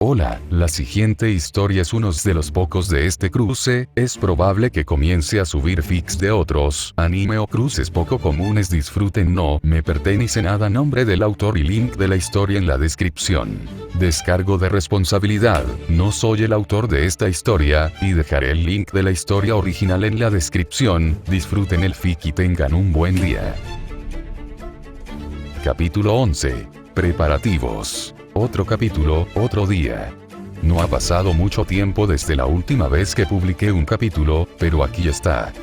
Hola, la siguiente historia es uno de los pocos de este cruce, es probable que comience a subir fics de otros anime o cruces poco comunes. Disfruten, no me pertenece nada. Nombre del autor y link de la historia en la descripción. Descargo de responsabilidad, no soy el autor de esta historia, y dejaré el link de la historia original en la descripción. Disfruten el fic y tengan un buen día. Capítulo 11. Preparativos. Otro capítulo, otro día. No ha pasado mucho tiempo desde la última vez que publiqué un capítulo, pero aquí está.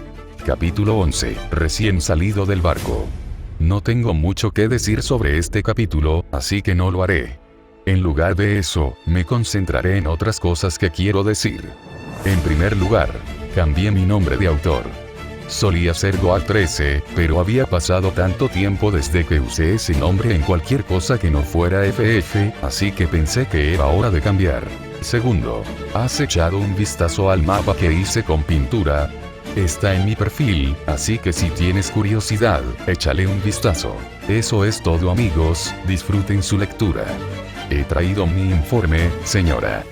Capítulo 11. Recién salido del barco. No tengo mucho que decir sobre este capítulo, así que no lo haré. En lugar de eso, me concentraré en otras cosas que quiero decir. En primer lugar, cambié mi nombre de autor. Solía ser Goat 13, pero había pasado tanto tiempo desde que usé ese nombre en cualquier cosa que no fuera FF, así que pensé que era hora de cambiar. Segundo, ¿has echado un vistazo al mapa que hice con pintura? Está en mi perfil, así que si tienes curiosidad, échale un vistazo. Eso es todo, amigos, disfruten su lectura. He traído mi informe, señora.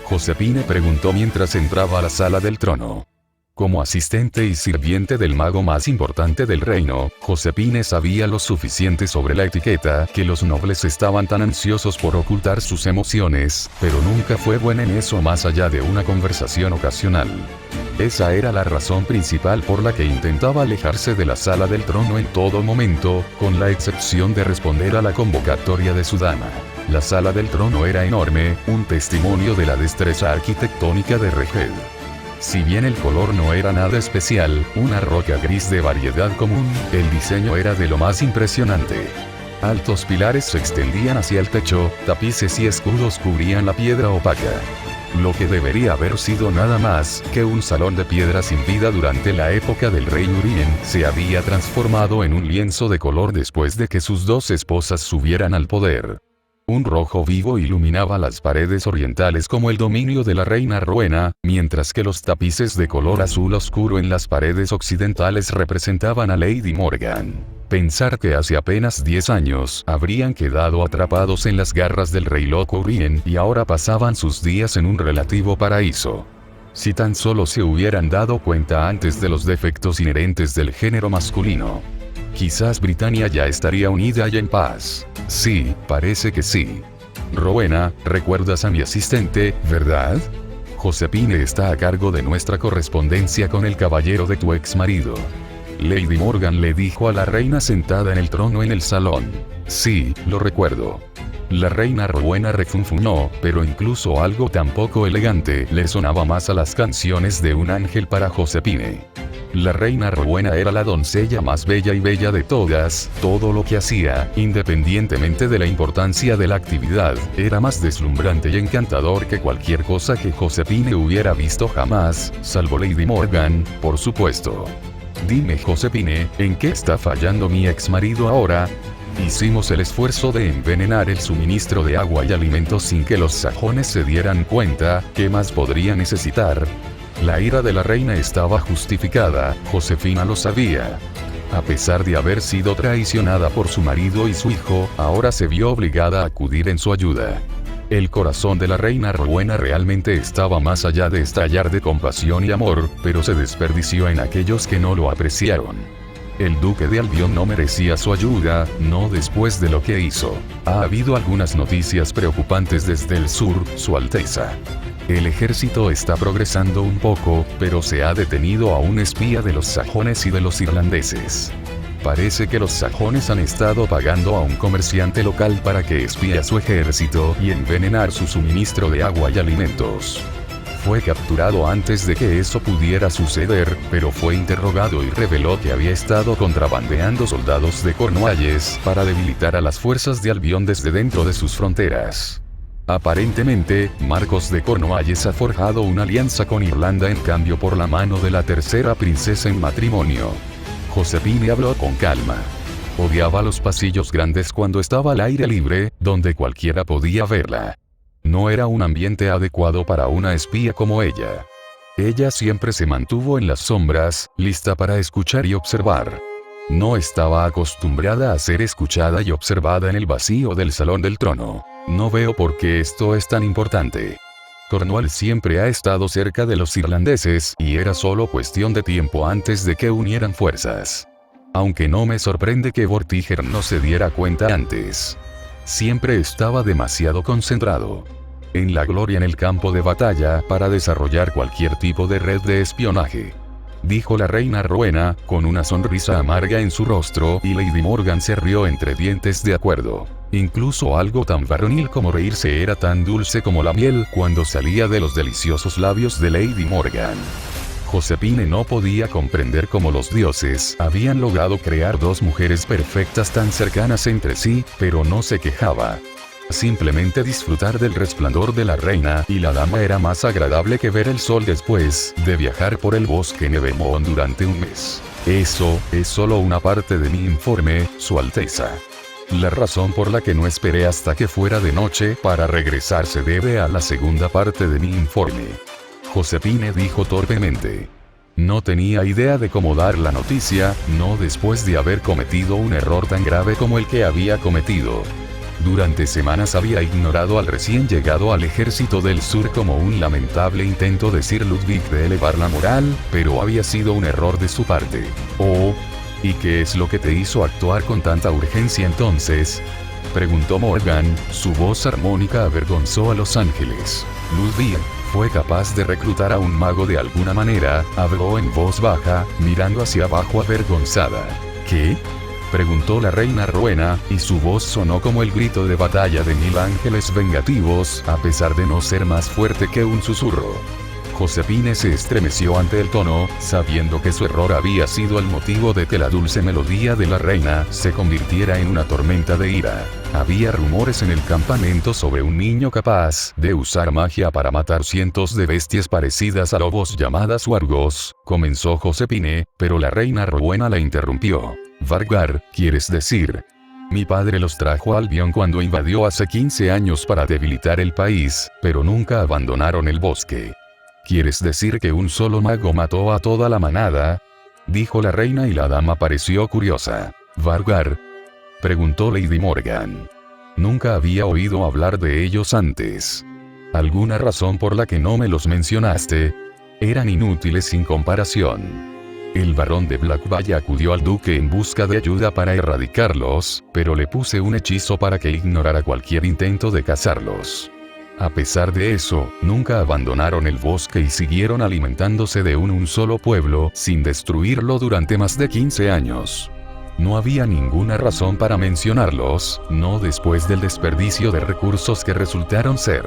Josefine preguntó mientras entraba a la sala del trono. Como asistente y sirviente del mago más importante del reino, Josefine sabía lo suficiente sobre la etiqueta que los nobles estaban tan ansiosos por ocultar sus emociones, pero nunca fue buena en eso más allá de una conversación ocasional. Esa era la razón principal por la que intentaba alejarse de la sala del trono en todo momento, con la excepción de responder a la convocatoria de su dama. La sala del trono era enorme, un testimonio de la destreza arquitectónica de Reged. Si bien el color no era nada especial, una roca gris de variedad común, el diseño era de lo más impresionante. Altos pilares se extendían hacia el techo, tapices y escudos cubrían la piedra opaca. Lo que debería haber sido nada más que un salón de piedra sin vida durante la época del rey Urien, se había transformado en un lienzo de color después de que sus dos esposas subieran al poder. Un rojo vivo iluminaba las paredes orientales como el dominio de la reina Rowena, mientras que los tapices de color azul oscuro en las paredes occidentales representaban a Lady Morgan. Pensar que hace apenas 10 años habrían quedado atrapados en las garras del rey loco Urien y ahora pasaban sus días en un relativo paraíso. Si tan solo se hubieran dado cuenta antes de los defectos inherentes del género masculino. Quizás Britannia ya estaría unida y en paz. Sí, parece que sí. Rowena, recuerdas a mi asistente, ¿verdad? Josefine está a cargo de nuestra correspondencia con el caballero de tu ex marido. Lady Morgan le dijo a la reina sentada en el trono en el salón. Sí, lo recuerdo. La reina Rowena refunfunó, pero incluso algo tan poco elegante le sonaba más a las canciones de un ángel para Josefine. La reina Rowena era la doncella más bella y bella de todas, todo lo que hacía, independientemente de la importancia de la actividad, era más deslumbrante y encantador que cualquier cosa que Josefine hubiera visto jamás, salvo Lady Morgan, por supuesto. Dime, Josefine, ¿en qué está fallando mi ex marido ahora? Hicimos el esfuerzo de envenenar el suministro de agua y alimentos sin que los sajones se dieran cuenta. ¿Qué más podría necesitar? La ira de la reina estaba justificada, Josefina lo sabía. A pesar de haber sido traicionada por su marido y su hijo, ahora se vio obligada a acudir en su ayuda. El corazón de la reina Rowena realmente estaba más allá de estallar de compasión y amor, pero se desperdició en aquellos que no lo apreciaron. El duque de Albion no merecía su ayuda, no después de lo que hizo. Ha habido algunas noticias preocupantes desde el sur, Su Alteza. El ejército está progresando un poco, pero se ha detenido a un espía de los sajones y de los irlandeses. Parece que los sajones han estado pagando a un comerciante local para que espíe a su ejército y envenenar su suministro de agua y alimentos. Fue capturado antes de que eso pudiera suceder, pero fue interrogado y reveló que había estado contrabandeando soldados de Cornualles para debilitar a las fuerzas de Albion desde dentro de sus fronteras. Aparentemente, Marcos de Cornualles ha forjado una alianza con Irlanda en cambio por la mano de la tercera princesa en matrimonio. Josefine habló con calma. Odiaba los pasillos grandes cuando estaba al aire libre, donde cualquiera podía verla. No era un ambiente adecuado para una espía como ella. Ella siempre se mantuvo en las sombras, lista para escuchar y observar. No estaba acostumbrada a ser escuchada y observada en el vacío del salón del trono. No veo por qué esto es tan importante. Cornwall siempre ha estado cerca de los irlandeses y era solo cuestión de tiempo antes de que unieran fuerzas. Aunque no me sorprende que Vortigern no se diera cuenta antes. Siempre estaba demasiado concentrado en la gloria en el campo de batalla para desarrollar cualquier tipo de red de espionaje. Dijo la reina Rowena, con una sonrisa amarga en su rostro, y Lady Morgan se rió entre dientes de acuerdo. Incluso algo tan varonil como reírse era tan dulce como la miel cuando salía de los deliciosos labios de Lady Morgan. Josephine no podía comprender cómo los dioses habían logrado crear dos mujeres perfectas tan cercanas entre sí, pero no se quejaba. Simplemente disfrutar del resplandor de la reina y la dama era más agradable que ver el sol después de viajar por el bosque Nevermore durante un mes. Eso es solo una parte de mi informe, Su Alteza. La razón por la que no esperé hasta que fuera de noche para regresar se debe a la segunda parte de mi informe. Josephine dijo torpemente. No tenía idea de cómo dar la noticia, no después de haber cometido un error tan grave como el que había cometido. Durante semanas había ignorado al recién llegado al ejército del sur como un lamentable intento de Sir Ludwig de elevar la moral, pero había sido un error de su parte. Oh, ¿y qué es lo que te hizo actuar con tanta urgencia entonces?, preguntó Morgan, su voz armónica avergonzó a los ángeles. Ludwig fue capaz de reclutar a un mago de alguna manera, habló en voz baja, mirando hacia abajo avergonzada. ¿Qué?, preguntó la reina Rowena, y su voz sonó como el grito de batalla de 1000 ángeles vengativos, a pesar de no ser más fuerte que un susurro. Josephine se estremeció ante el tono, sabiendo que su error había sido el motivo de que la dulce melodía de la reina se convirtiera en una tormenta de ira. Había rumores en el campamento sobre un niño capaz de usar magia para matar cientos de bestias parecidas a lobos llamadas wargos, comenzó Josephine, pero la reina Rowena la interrumpió. Vargar, ¿quieres decir? Mi padre los trajo a Albion cuando invadió hace 15 años para debilitar el país, pero nunca abandonaron el bosque. ¿Quieres decir que un solo mago mató a toda la manada?, dijo la reina y la dama pareció curiosa. Vargar, preguntó Lady Morgan. Nunca había oído hablar de ellos antes. ¿Alguna razón por la que no me los mencionaste? Eran inútiles sin comparación. El barón de Blackville acudió al duque en busca de ayuda para erradicarlos, pero le puse un hechizo para que ignorara cualquier intento de cazarlos. A pesar de eso, nunca abandonaron el bosque y siguieron alimentándose de un solo pueblo, sin destruirlo durante más de 15 años. No había ninguna razón para mencionarlos, no después del desperdicio de recursos que resultaron ser.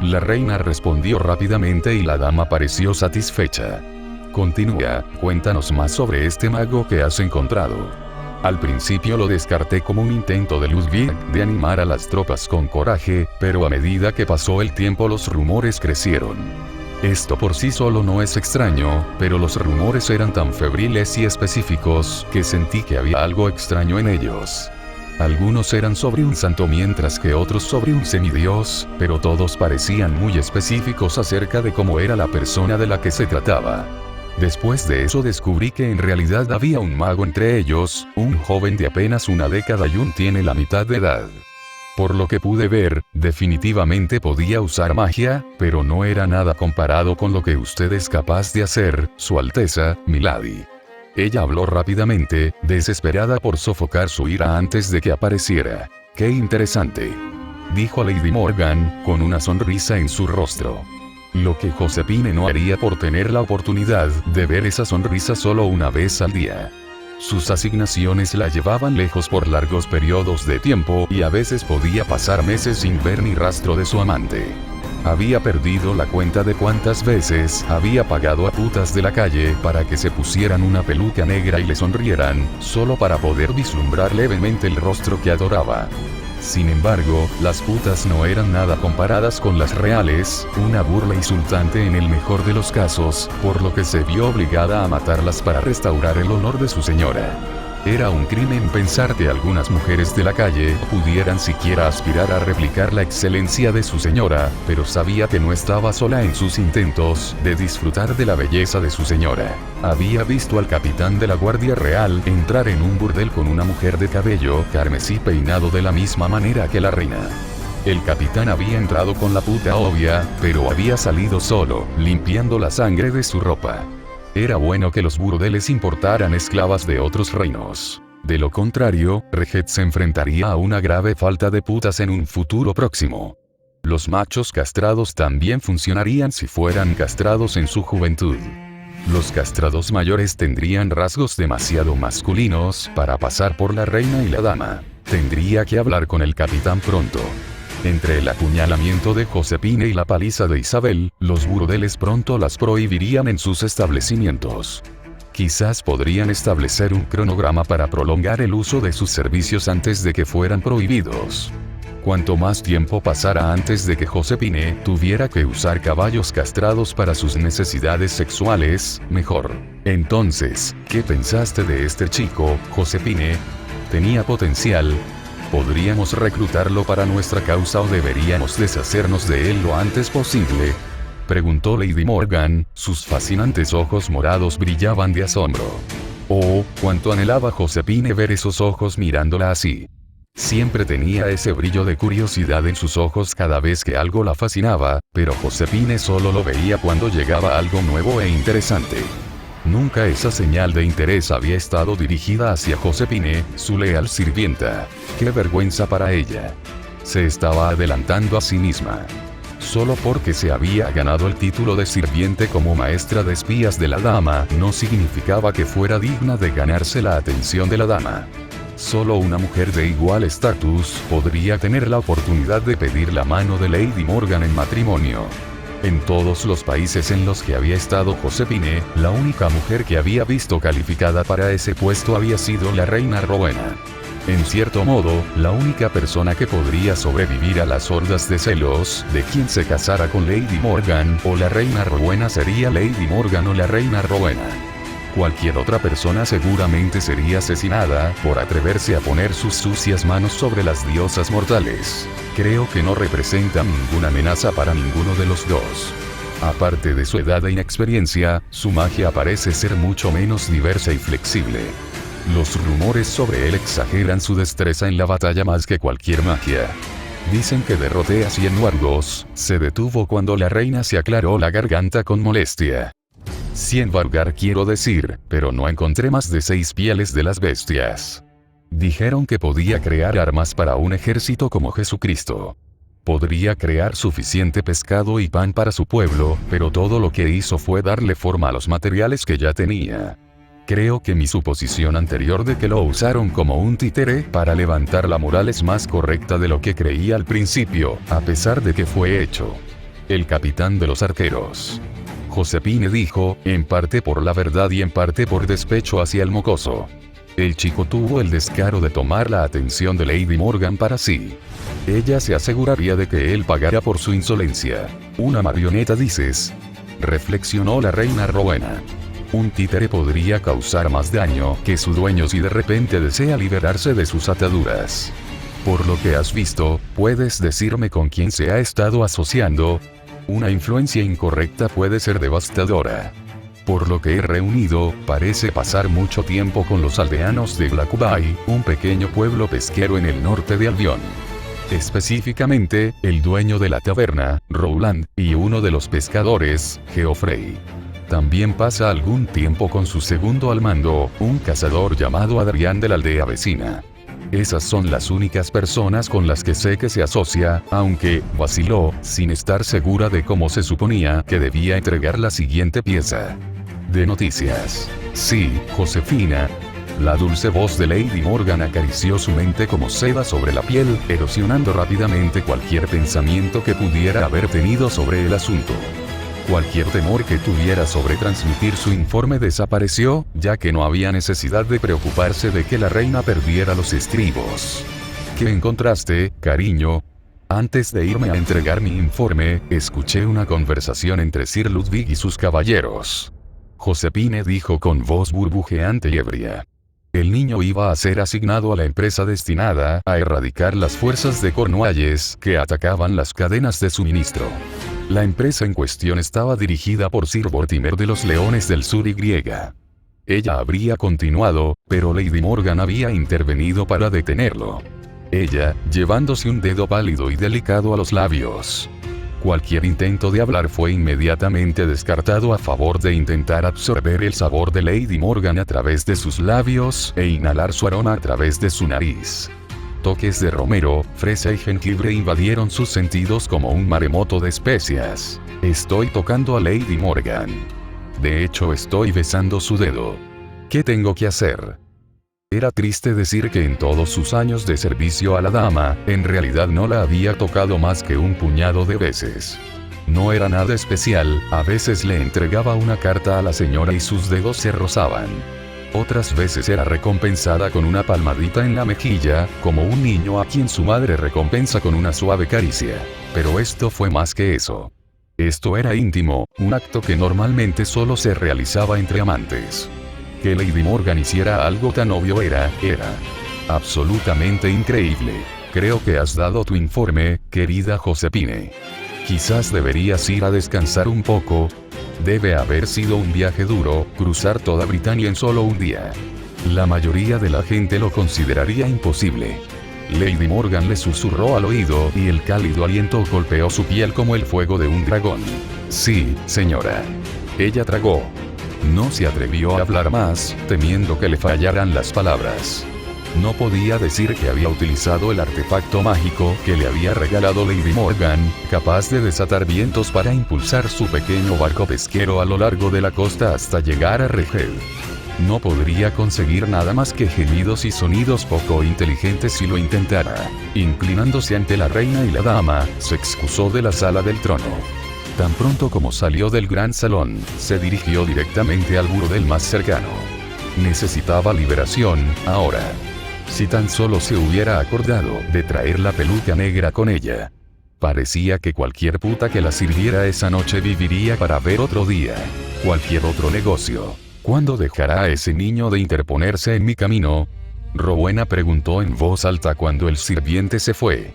La reina respondió rápidamente y la dama pareció satisfecha. Continúa, cuéntanos más sobre este mago que has encontrado. Al principio lo descarté como un intento de Ludwig de animar a las tropas con coraje, pero a medida que pasó el tiempo los rumores crecieron. Esto por sí solo no es extraño, pero los rumores eran tan febriles y específicos que sentí que había algo extraño en ellos. Algunos eran sobre un santo mientras que otros sobre un semidios, pero todos parecían muy específicos acerca de cómo era la persona de la que se trataba. Después de eso descubrí que en realidad había un mago entre ellos, un joven de apenas una década y tiene la mitad de edad. Por lo que pude ver, definitivamente podía usar magia, pero no era nada comparado con lo que usted es capaz de hacer, Su Alteza, Milady. Ella habló rápidamente, desesperada por sofocar su ira antes de que apareciera. ¡Qué interesante!, dijo Lady Morgan, con una sonrisa en su rostro. Lo que Josephine no haría por tener la oportunidad de ver esa sonrisa solo una vez al día. Sus asignaciones la llevaban lejos por largos periodos de tiempo y a veces podía pasar meses sin ver ni rastro de su amante. Había perdido la cuenta de cuántas veces había pagado a putas de la calle para que se pusieran una peluca negra y le sonrieran, solo para poder vislumbrar levemente el rostro que adoraba. Sin embargo, las putas no eran nada comparadas con las reales, una burla insultante en el mejor de los casos, por lo que se vio obligada a matarlas para restaurar el honor de su señora. Era un crimen pensar que algunas mujeres de la calle pudieran siquiera aspirar a replicar la excelencia de su señora, pero sabía que no estaba sola en sus intentos de disfrutar de la belleza de su señora. Había visto al capitán de la Guardia Real entrar en un burdel con una mujer de cabello carmesí peinado de la misma manera que la reina. El capitán había entrado con la puta obvia, pero había salido solo, limpiando la sangre de su ropa. Era bueno que los burdeles importaran esclavas de otros reinos. De lo contrario, Reget se enfrentaría a una grave falta de putas en un futuro próximo. Los machos castrados también funcionarían si fueran castrados en su juventud. Los castrados mayores tendrían rasgos demasiado masculinos para pasar por la reina y la dama. Tendría que hablar con el capitán pronto. Entre el apuñalamiento de Josefina y la paliza de Isabel, los burdeles pronto las prohibirían en sus establecimientos. Quizás podrían establecer un cronograma para prolongar el uso de sus servicios antes de que fueran prohibidos. Cuanto más tiempo pasara antes de que Josefina tuviera que usar caballos castrados para sus necesidades sexuales, mejor. Entonces, ¿qué pensaste de este chico, Josefina? ¿Tenía potencial? ¿Podríamos reclutarlo para nuestra causa o deberíamos deshacernos de él lo antes posible? Preguntó Lady Morgan, sus fascinantes ojos morados brillaban de asombro. Oh, cuánto anhelaba Josefina ver esos ojos mirándola así. Siempre tenía ese brillo de curiosidad en sus ojos cada vez que algo la fascinaba, pero Josefina solo lo veía cuando llegaba algo nuevo e interesante. Nunca esa señal de interés había estado dirigida hacia Josefina, su leal sirvienta. ¡Qué vergüenza para ella! Se estaba adelantando a sí misma. Solo porque se había ganado el título de sirviente como maestra de espías de la dama, no significaba que fuera digna de ganarse la atención de la dama. Solo una mujer de igual estatus podría tener la oportunidad de pedir la mano de Lady Morgan en matrimonio. En todos los países en los que había estado Josefina, la única mujer que había visto calificada para ese puesto había sido la reina Rowena. En cierto modo, la única persona que podría sobrevivir a las hordas de celos de quien se casara con Lady Morgan o la reina Rowena sería Lady Morgan o la reina Rowena. Cualquier otra persona seguramente sería asesinada por atreverse a poner sus sucias manos sobre las diosas mortales. Creo que no representa ninguna amenaza para ninguno de los dos. Aparte de su edad e inexperiencia, su magia parece ser mucho menos diversa y flexible. Los rumores sobre él exageran su destreza en la batalla más que cualquier magia. Dicen que derroté a 100 wargos, se detuvo cuando la reina se aclaró la garganta con molestia. 100 vargar quiero decir, pero no encontré más de 6 pieles de las bestias. Dijeron que podía crear armas para un ejército como Jesucristo. Podría crear suficiente pescado y pan para su pueblo, pero todo lo que hizo fue darle forma a los materiales que ya tenía. Creo que mi suposición anterior de que lo usaron como un títere para levantar la moral es más correcta de lo que creía al principio, a pesar de que fue hecho. El capitán de los arqueros. Josefina dijo, en parte por la verdad y en parte por despecho hacia el mocoso. El chico tuvo el descaro de tomar la atención de Lady Morgan para sí. Ella se aseguraría de que él pagara por su insolencia. Una marioneta dices, reflexionó la reina Rowena. Un títere podría causar más daño que su dueño si de repente desea liberarse de sus ataduras. Por lo que has visto, ¿puedes decirme con quién se ha estado asociando? Una influencia incorrecta puede ser devastadora. Por lo que he reunido, parece pasar mucho tiempo con los aldeanos de Black Bay, un pequeño pueblo pesquero en el norte de Albion. Específicamente, el dueño de la taberna, Rowland, y uno de los pescadores, Geoffrey. También pasa algún tiempo con su segundo al mando, un cazador llamado Adrián de la aldea vecina. Esas son las únicas personas con las que sé que se asocia, aunque vaciló, sin estar segura de cómo se suponía que debía entregar la siguiente pieza de noticias. Sí, Josefina. La dulce voz de Lady Morgan acarició su mente como seda sobre la piel, erosionando rápidamente cualquier pensamiento que pudiera haber tenido sobre el asunto. Cualquier temor que tuviera sobre transmitir su informe desapareció, ya que no había necesidad de preocuparse de que la reina perdiera los estribos. ¿Qué encontraste, cariño? Antes de irme a entregar mi informe, escuché una conversación entre Sir Ludwig y sus caballeros. Josefina dijo con voz burbujeante y ebria. El niño iba a ser asignado a la empresa destinada a erradicar las fuerzas de Cornualles que atacaban las cadenas de suministro. La empresa en cuestión estaba dirigida por Sir Vortimer de los Leones del Sur y griega. Ella habría continuado, pero Lady Morgan había intervenido para detenerlo. Ella, llevándose un dedo pálido y delicado a los labios. Cualquier intento de hablar fue inmediatamente descartado a favor de intentar absorber el sabor de Lady Morgan a través de sus labios e inhalar su aroma a través de su nariz. Toques de romero, fresa y jengibre invadieron sus sentidos como un maremoto de especias. Estoy tocando a Lady Morgan. De hecho, estoy besando su dedo. ¿Qué tengo que hacer? Era triste decir que en todos sus años de servicio a la dama, en realidad no la había tocado más que un puñado de veces. No era nada especial, a veces le entregaba una carta a la señora y sus dedos se rozaban. Otras veces era recompensada con una palmadita en la mejilla, como un niño a quien su madre recompensa con una suave caricia. Pero esto fue más que eso. Esto era íntimo, un acto que normalmente solo se realizaba entre amantes. Que Lady Morgan hiciera algo tan obvio era absolutamente increíble. Creo que has dado tu informe, querida Josephine. Quizás deberías ir a descansar un poco. Debe haber sido un viaje duro, cruzar toda Britania en solo un día. La mayoría de la gente lo consideraría imposible. Lady Morgan le susurró al oído y el cálido aliento golpeó su piel como el fuego de un dragón. Sí, señora. Ella tragó. No se atrevió a hablar más, temiendo que le fallaran las palabras. No podía decir que había utilizado el artefacto mágico que le había regalado Lady Morgan, capaz de desatar vientos para impulsar su pequeño barco pesquero a lo largo de la costa hasta llegar a Reged. No podría conseguir nada más que gemidos y sonidos poco inteligentes si lo intentara. Inclinándose ante la reina y la dama, se excusó de la sala del trono. Tan pronto como salió del gran salón, se dirigió directamente al burdel más cercano. Necesitaba liberación, ahora. Si tan solo se hubiera acordado de traer la peluca negra con ella. Parecía que cualquier puta que la sirviera esa noche viviría para ver otro día. Cualquier otro negocio. ¿Cuándo dejará a ese niño de interponerse en mi camino? Rowena preguntó en voz alta cuando el sirviente se fue.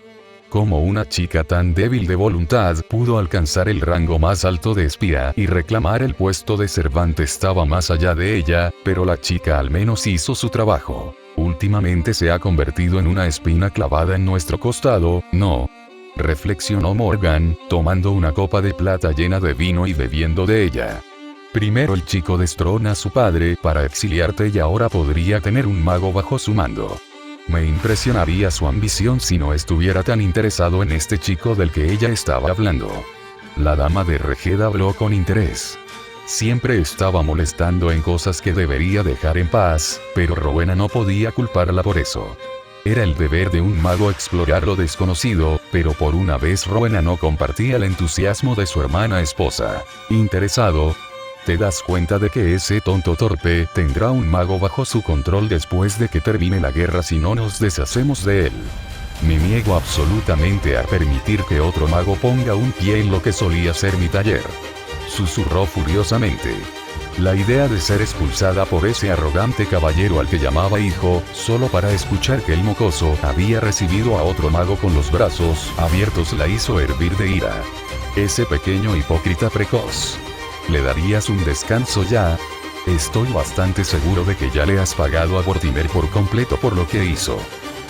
Cómo una chica tan débil de voluntad pudo alcanzar el rango más alto de espía y reclamar el puesto de servante estaba más allá de ella, pero la chica al menos hizo su trabajo. Últimamente se ha convertido en una espina clavada en nuestro costado, ¿no? Reflexionó Morgan, tomando una copa de plata llena de vino y bebiendo de ella. Primero el chico destrona a su padre para exiliarte y ahora podría tener un mago bajo su mando. Me impresionaría su ambición si no estuviera tan interesado en este chico del que ella estaba hablando. La dama de Reged habló con interés. Siempre estaba molestando en cosas que debería dejar en paz, pero Rowena no podía culparla por eso. Era el deber de un mago explorar lo desconocido, pero por una vez Rowena no compartía el entusiasmo de su hermana esposa. Interesado, ¿te das cuenta de que ese tonto torpe tendrá un mago bajo su control después de que termine la guerra si no nos deshacemos de él? Me niego absolutamente a permitir que otro mago ponga un pie en lo que solía ser mi taller. Susurró furiosamente. La idea de ser expulsada por ese arrogante caballero al que llamaba hijo, solo para escuchar que el mocoso había recibido a otro mago con los brazos abiertos la hizo hervir de ira. Ese pequeño hipócrita precoz. ¿Le darías un descanso ya? Estoy bastante seguro de que ya le has pagado a Mortimer por completo por lo que hizo.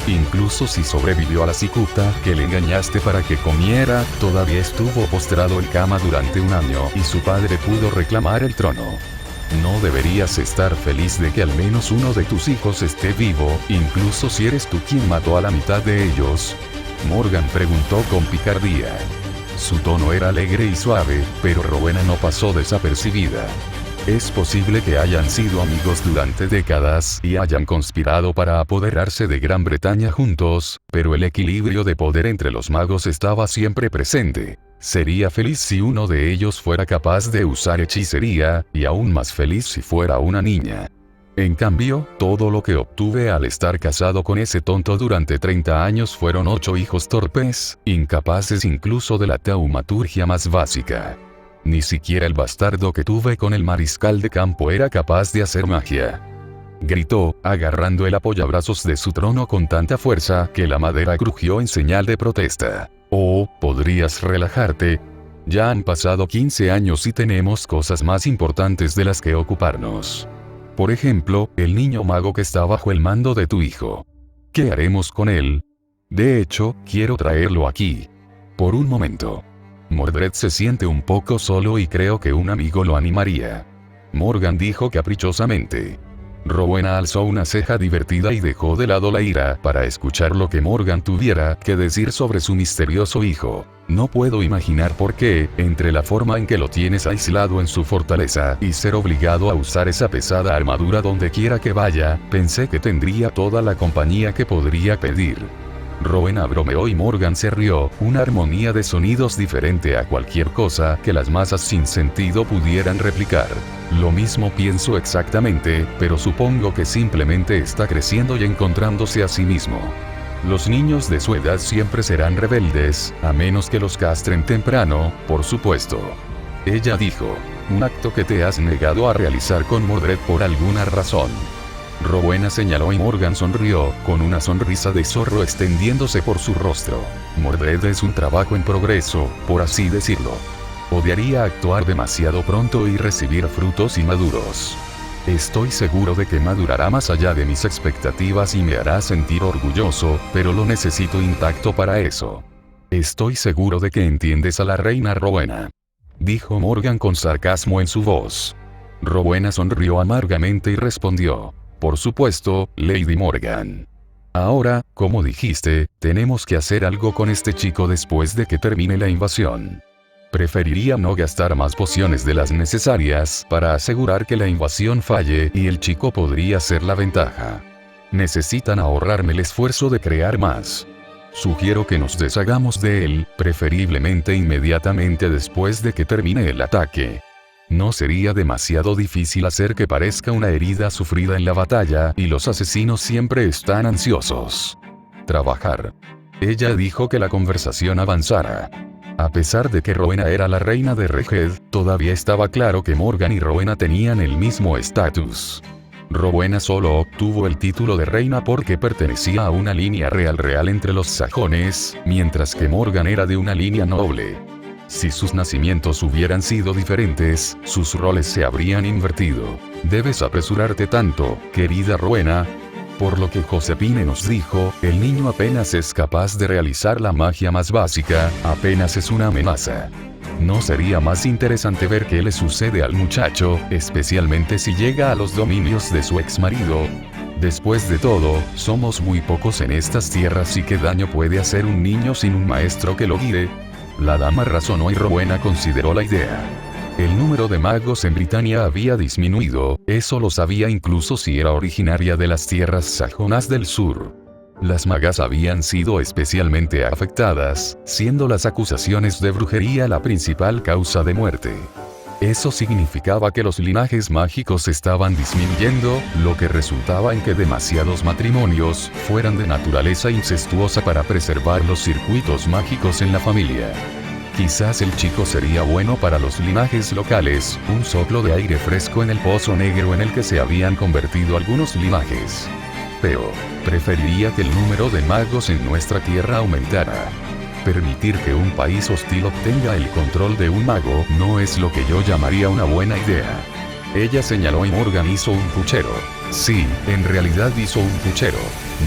Incluso si sobrevivió a la cicuta que le engañaste para que comiera, todavía estuvo postrado en cama durante un año y su padre pudo reclamar el trono. No deberías estar feliz de que al menos uno de tus hijos esté vivo, incluso si eres tú quien mató a la mitad de ellos. Morgan preguntó con picardía. Su tono era alegre y suave, pero Rowena no pasó desapercibida. Es posible que hayan sido amigos durante décadas y hayan conspirado para apoderarse de Gran Bretaña juntos, pero el equilibrio de poder entre los magos estaba siempre presente. Sería feliz si uno de ellos fuera capaz de usar hechicería, y aún más feliz si fuera una niña. En cambio, todo lo que obtuve al estar casado con ese tonto durante 30 años fueron 8 hijos torpes, incapaces incluso de la taumaturgia más básica. Ni siquiera el bastardo que tuve con el mariscal de campo era capaz de hacer magia. Gritó, agarrando el apoyabrazos de su trono con tanta fuerza que la madera crujió en señal de protesta. Oh, podrías relajarte. Ya han pasado 15 años y tenemos cosas más importantes de las que ocuparnos. Por ejemplo, el niño mago que está bajo el mando de tu hijo. ¿Qué haremos con él? De hecho, quiero traerlo aquí. Por un momento. Mordred se siente un poco solo y creo que un amigo lo animaría. Morgan dijo caprichosamente. Rowena alzó una ceja divertida y dejó de lado la ira para escuchar lo que Morgan tuviera que decir sobre su misterioso hijo. No puedo imaginar por qué, entre la forma en que lo tienes aislado en su fortaleza y ser obligado a usar esa pesada armadura donde quiera que vaya, pensé que tendría toda la compañía que podría pedir. Rowena bromeó y Morgan se rió, una armonía de sonidos diferente a cualquier cosa que las masas sin sentido pudieran replicar. Lo mismo pienso exactamente, pero supongo que simplemente está creciendo y encontrándose a sí mismo. Los niños de su edad siempre serán rebeldes, a menos que los castren temprano, por supuesto. Ella dijo, un acto que te has negado a realizar con Mordred por alguna razón. Rowena señaló y Morgan sonrió, con una sonrisa de zorro extendiéndose por su rostro. Mordred es un trabajo en progreso, por así decirlo. Odiaría actuar demasiado pronto y recibir frutos inmaduros. Estoy seguro de que madurará más allá de mis expectativas y me hará sentir orgulloso, pero lo necesito intacto para eso. Estoy seguro de que entiendes a la reina Rowena. Dijo Morgan con sarcasmo en su voz. Rowena sonrió amargamente y respondió. Por supuesto, Lady Morgan. Ahora, como dijiste, tenemos que hacer algo con este chico después de que termine la invasión. Preferiría no gastar más pociones de las necesarias para asegurar que la invasión falle y el chico podría ser la ventaja. Necesitan ahorrarme el esfuerzo de crear más. Sugiero que nos deshagamos de él, preferiblemente inmediatamente después de que termine el ataque. No sería demasiado difícil hacer que parezca una herida sufrida en la batalla, y los asesinos siempre están ansiosos. Trabajar. Ella dijo que la conversación avanzara. A pesar de que Rowena era la reina de Reged, todavía estaba claro que Morgan y Rowena tenían el mismo estatus. Rowena solo obtuvo el título de reina porque pertenecía a una línea real entre los sajones, mientras que Morgan era de una línea noble. Si sus nacimientos hubieran sido diferentes, sus roles se habrían invertido. Debes apresurarte tanto, querida Rowena. Por lo que Josefine nos dijo, el niño apenas es capaz de realizar la magia más básica, apenas es una amenaza. ¿No sería más interesante ver qué le sucede al muchacho, especialmente si llega a los dominios de su exmarido? Después de todo, somos muy pocos en estas tierras y qué daño puede hacer un niño sin un maestro que lo guíe. La dama razonó y Rowena consideró la idea. El número de magos en Britania había disminuido, eso lo sabía incluso si era originaria de las tierras sajonas del sur. Las magas habían sido especialmente afectadas, siendo las acusaciones de brujería la principal causa de muerte. Eso significaba que los linajes mágicos estaban disminuyendo, lo que resultaba en que demasiados matrimonios fueran de naturaleza incestuosa para preservar los circuitos mágicos en la familia. Quizás el chico sería bueno para los linajes locales, un soplo de aire fresco en el pozo negro en el que se habían convertido algunos linajes. Pero, preferiría que el número de magos en nuestra tierra aumentara. Permitir que un país hostil obtenga el control de un mago no es lo que yo llamaría una buena idea. Ella señaló y Morgan hizo un puchero. Sí, en realidad hizo un puchero.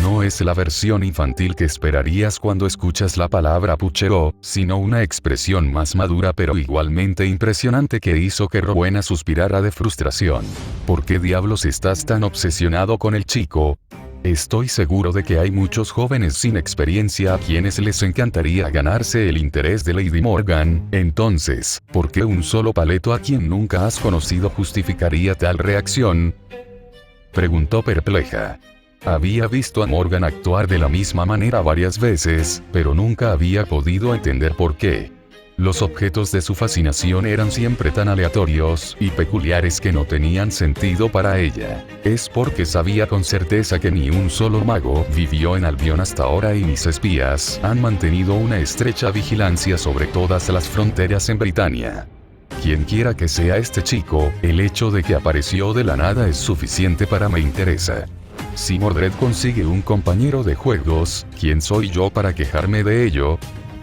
No es la versión infantil que esperarías cuando escuchas la palabra puchero, sino una expresión más madura pero igualmente impresionante que hizo que Rowena suspirara de frustración. ¿Por qué diablos estás tan obsesionado con el chico? Estoy seguro de que hay muchos jóvenes sin experiencia a quienes les encantaría ganarse el interés de Lady Morgan, entonces, ¿por qué un solo paleto a quien nunca has conocido justificaría tal reacción? Preguntó perpleja. Había visto a Morgan actuar de la misma manera varias veces, pero nunca había podido entender por qué. Los objetos de su fascinación eran siempre tan aleatorios y peculiares que no tenían sentido para ella. Es porque sabía con certeza que ni un solo mago vivió en Albion hasta ahora y mis espías han mantenido una estrecha vigilancia sobre todas las fronteras en Britania. Quien quiera que sea este chico, el hecho de que apareció de la nada es suficiente para me interesa. Si Mordred consigue un compañero de juegos, ¿quién soy yo para quejarme de ello?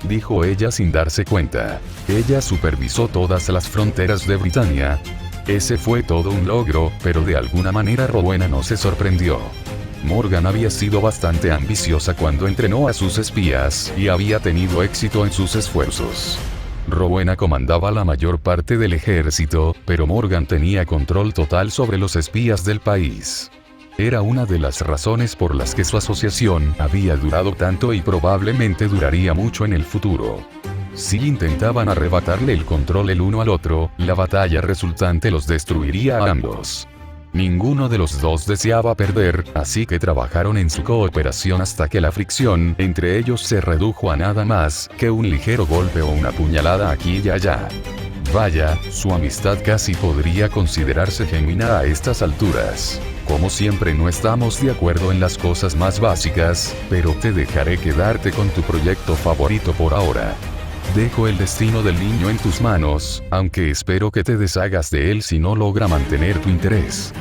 Dijo ella sin darse cuenta. Ella supervisó todas las fronteras de Britania. Ese fue todo un logro, pero de alguna manera Rowena no se sorprendió. Morgan había sido bastante ambiciosa cuando entrenó a sus espías, y había tenido éxito en sus esfuerzos. Rowena comandaba la mayor parte del ejército, pero Morgan tenía control total sobre los espías del país. Era una de las razones por las que su asociación había durado tanto y probablemente duraría mucho en el futuro. Si intentaban arrebatarle el control el uno al otro, la batalla resultante los destruiría a ambos. Ninguno de los dos deseaba perder, así que trabajaron en su cooperación hasta que la fricción entre ellos se redujo a nada más que un ligero golpe o una puñalada aquí y allá. Vaya, su amistad casi podría considerarse genuina a estas alturas. Como siempre no estamos de acuerdo en las cosas más básicas, pero te dejaré quedarte con tu proyecto favorito por ahora. Dejo el destino del niño en tus manos, aunque espero que te deshagas de él si no logra mantener tu interés.